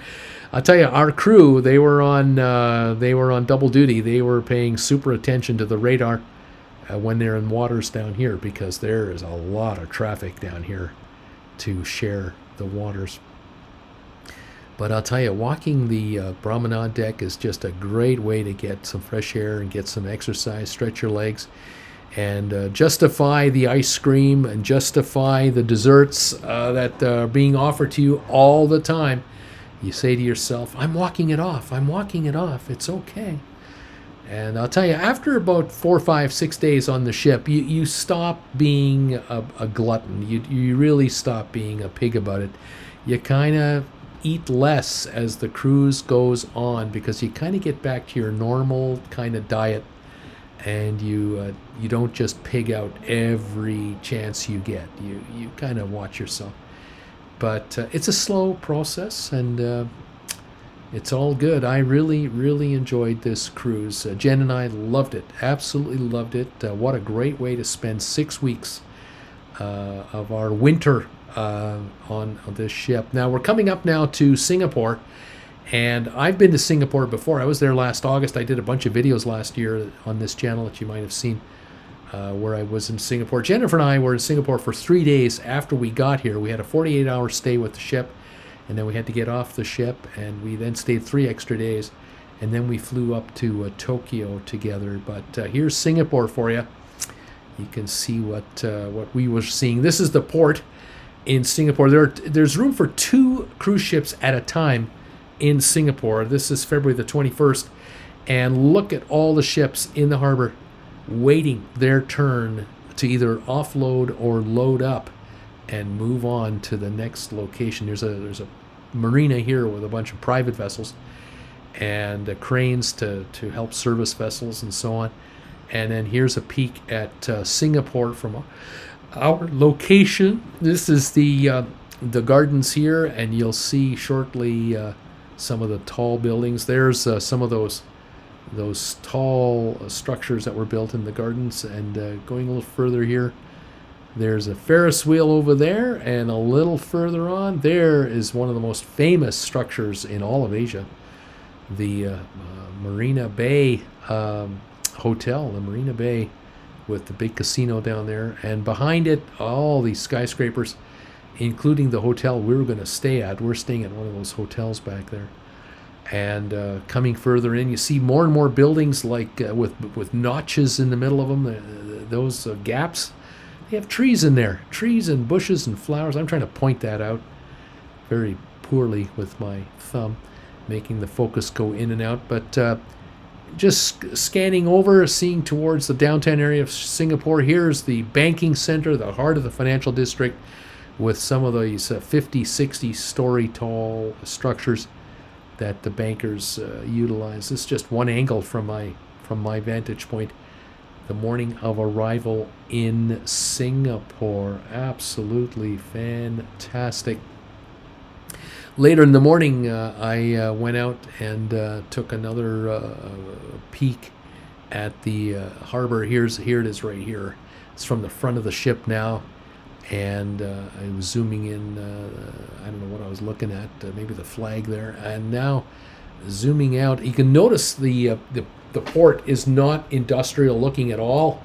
I'll tell you, our crew, they were on double duty. They were paying super attention to the radar when they're in waters down here, because there is a lot of traffic down here to share the waters. But I'll tell you, walking the promenade deck is just a great way to get some fresh air and get some exercise, stretch your legs, and justify the ice cream and justify the desserts that are being offered to you all the time. You say to yourself, I'm walking it off. I'm walking it off. It's okay. And I'll tell you, after about 4, 5, 6 days on the ship, you stop being a glutton. You really stop being a pig about it. You kind of eat less as the cruise goes on, because you kind of get back to your normal kind of diet, and you don't just pig out every chance you get. You kind of watch yourself. But it's a slow process, and it's all good. I really, really enjoyed this cruise. Jen and I loved it, absolutely loved it. What a great way to spend 6 weeks of our winter on this ship. Now we're coming up now to Singapore, and I've been to Singapore before. I was there last August. I did a bunch of videos last year on this channel that you might have seen, where I was in Singapore. Jennifer and I were in Singapore for 3 days after we got here. We had a 48-hour stay with the ship, and then we had to get off the ship, and we then stayed 3 extra days, and then we flew up to Tokyo together. But here's Singapore for you. You can see what we were seeing. This is the port in Singapore. There's room for 2 cruise ships at a time in Singapore. This is February the 21st, and look at all the ships in the harbor waiting their turn to either offload or load up and move on to the next location. There's a marina here with a bunch of private vessels and cranes to help service vessels and so on. And then here's a peek at Singapore from our location. This is the gardens here, and you'll see shortly some of the tall buildings. There's some of those tall structures that were built in the gardens. And going a little further here, there's a Ferris wheel over there, and a little further on there is one of the most famous structures in all of Asia, the Marina Bay Hotel, the Marina Bay, with the big casino down there, and behind it all these skyscrapers, including the hotel we were going to stay at. We're staying at one of those hotels back there. And coming further in, you see more and more buildings like with notches in the middle of them, those gaps. They have trees in there, trees and bushes and flowers. I'm trying to point that out very poorly with my thumb, making the focus go in and out. But just scanning over, seeing towards the downtown area of Singapore. Here's the banking center, the heart of the financial district, with some of these 50, 60 story tall structures that the bankers utilize. This is just one angle from my vantage point. The morning of arrival in Singapore. Absolutely fantastic. Later in the morning, I went out and took another peek at the harbor. Here it is right here. It's from the front of the ship now. And I was zooming in. I don't know what I was looking at. Maybe the flag there. And now zooming out, you can notice the port is not industrial looking at all.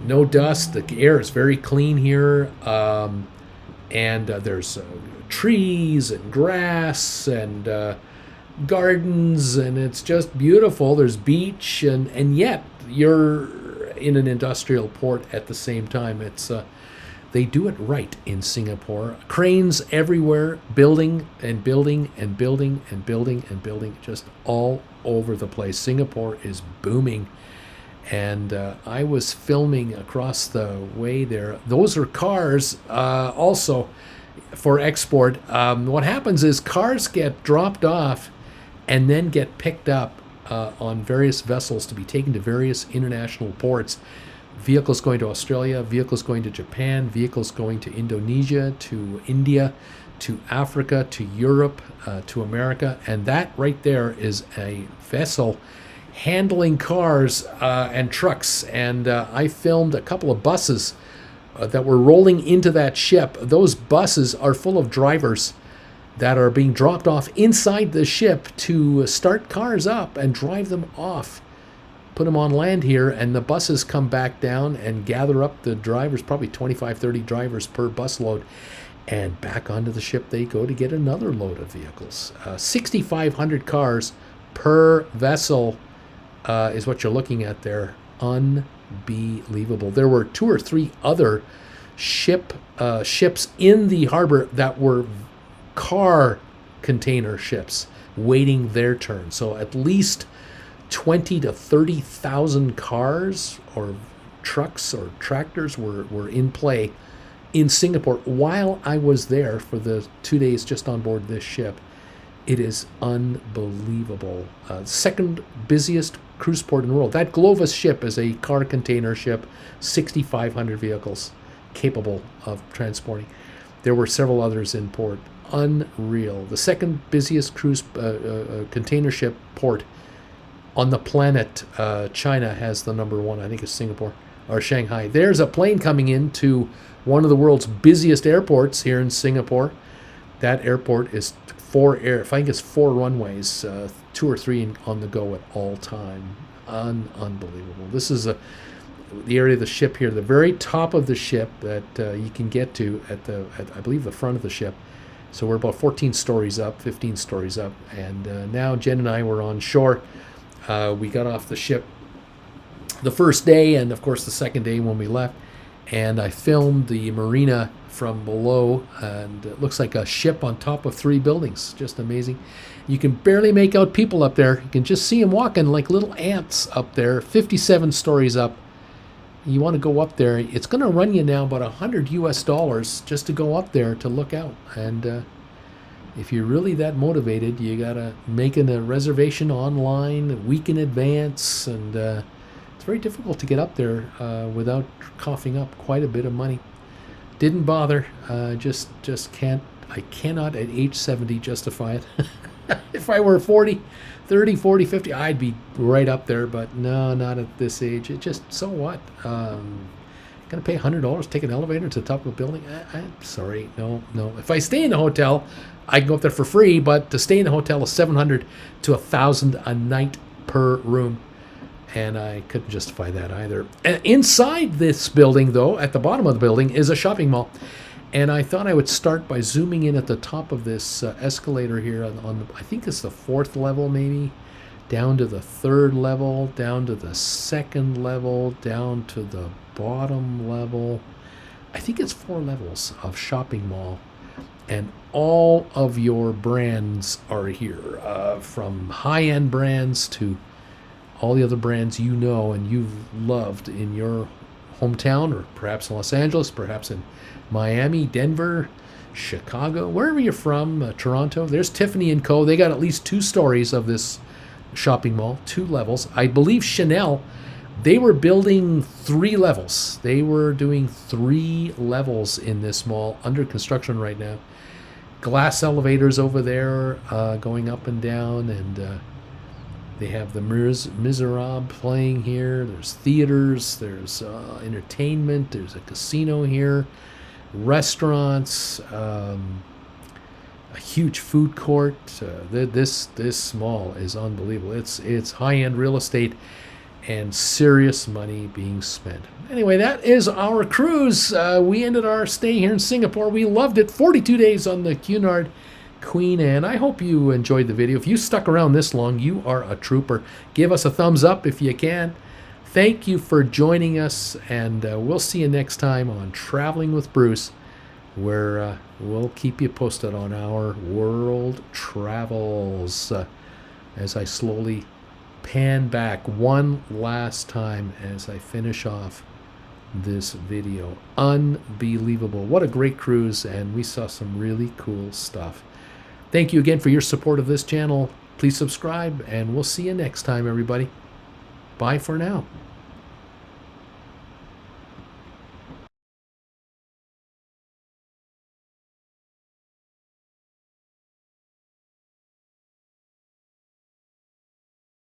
No dust. The air is very clean here. And there's trees and grass and gardens, and it's just beautiful. There's beach, and yet you're in an industrial port at the same time. It's they do it right in Singapore. Cranes everywhere, building and building and building and building and building, just all over the place. Singapore is booming. And I was filming across the way there. Those are cars also for export. What happens is cars get dropped off and then get picked up on various vessels to be taken to various international ports. Vehicles going to Australia, vehicles going to Japan, vehicles going to Indonesia, to India, to Africa, to Europe, to America. And that right there is a vessel handling cars and trucks. And I filmed a couple of buses that were rolling into that ship. Those buses are full of drivers that are being dropped off inside the ship to start cars up and drive them off, put them on land here, and the buses come back down and gather up the drivers, probably 25, 30 drivers per bus load, and back onto the ship they go to get another load of vehicles. 6,500 cars per vessel is what you're looking at there. Unbelievable. There were 2 or 3 other ships in the harbor that were car container ships waiting their turn. So at least 20 to 30,000 cars or trucks or tractors were in play in Singapore while I was there for the 2 days just on board this ship. It is unbelievable. Second busiest cruise port in the world. That Glovis ship is a car container ship, 6,500 vehicles capable of transporting. There were several others in port. Unreal. The second busiest cruise container ship port on the planet. China has the number one. I think it's Singapore or Shanghai. There's a plane coming into one of the world's busiest airports here in Singapore. That airport is I think it's 4 runways, 2 or 3 on the go at all time. Unbelievable. This is the area of the ship here, the very top of the ship that you can get to at I believe the front of the ship. So we're about 14 stories up, 15 stories up, and now Jen and I were on shore. We got off the ship the first day, and of course the second day when we left, and I filmed the marina from below, and it looks like a ship on top of 3 buildings. Just amazing. You can barely make out people up there. You can just see them walking like little ants up there, 57 stories up. You want to go up there, it's going to run you now about $100 just to go up there to look out. And if you're really that motivated, you got to make a reservation online a week in advance, and it's very difficult to get up there without coughing up quite a bit of money. Didn't bother. Just can't. I cannot at age 70 justify it. If I were 40, 30, 40, 50, I'd be right up there. But no, not at this age. It just, so what? Going to pay $100 to take an elevator to the top of a building? I'm sorry. No. If I stay in a hotel, I can go up there for free. But to stay in a hotel is $700 to $1,000 a night per room. And I couldn't justify that either. Inside this building, though, at the bottom of the building, is a shopping mall. And I thought I would start by zooming in at the top of this escalator here on I think it's the 4th level maybe, down to the 3rd level, down to the 2nd level, down to the bottom level. I think it's 4 levels of shopping mall, and all of your brands are here, from high-end brands to all the other brands you know and you've loved in your hometown, or perhaps in Los Angeles, perhaps in Miami, Denver, Chicago, wherever you're from, Toronto. There's Tiffany & Co. They got at least 2 stories of this shopping mall, 2 levels. I believe Chanel, they were building 3 levels. They were doing 3 levels in this mall, under construction right now. Glass elevators over there, going up and down, and they have the Miserables playing here. There's theaters, there's entertainment, there's a casino here, restaurants, a huge food court. This mall is unbelievable. It's high-end real estate and serious money being spent. Anyway, that is our cruise. We ended our stay here in Singapore. We loved it. 42 days on the Cunard Queen Anne. I hope you enjoyed the video. If you stuck around this long, you are a trooper. Give us a thumbs up if you can. Thank you for joining us, and we'll see you next time on Traveling with Bruce, where we'll keep you posted on our world travels as I slowly pan back one last time as I finish off this video. Unbelievable. What a great cruise, and we saw some really cool stuff. Thank you again for your support of this channel. Please subscribe, and we'll see you next time, everybody. Bye for now.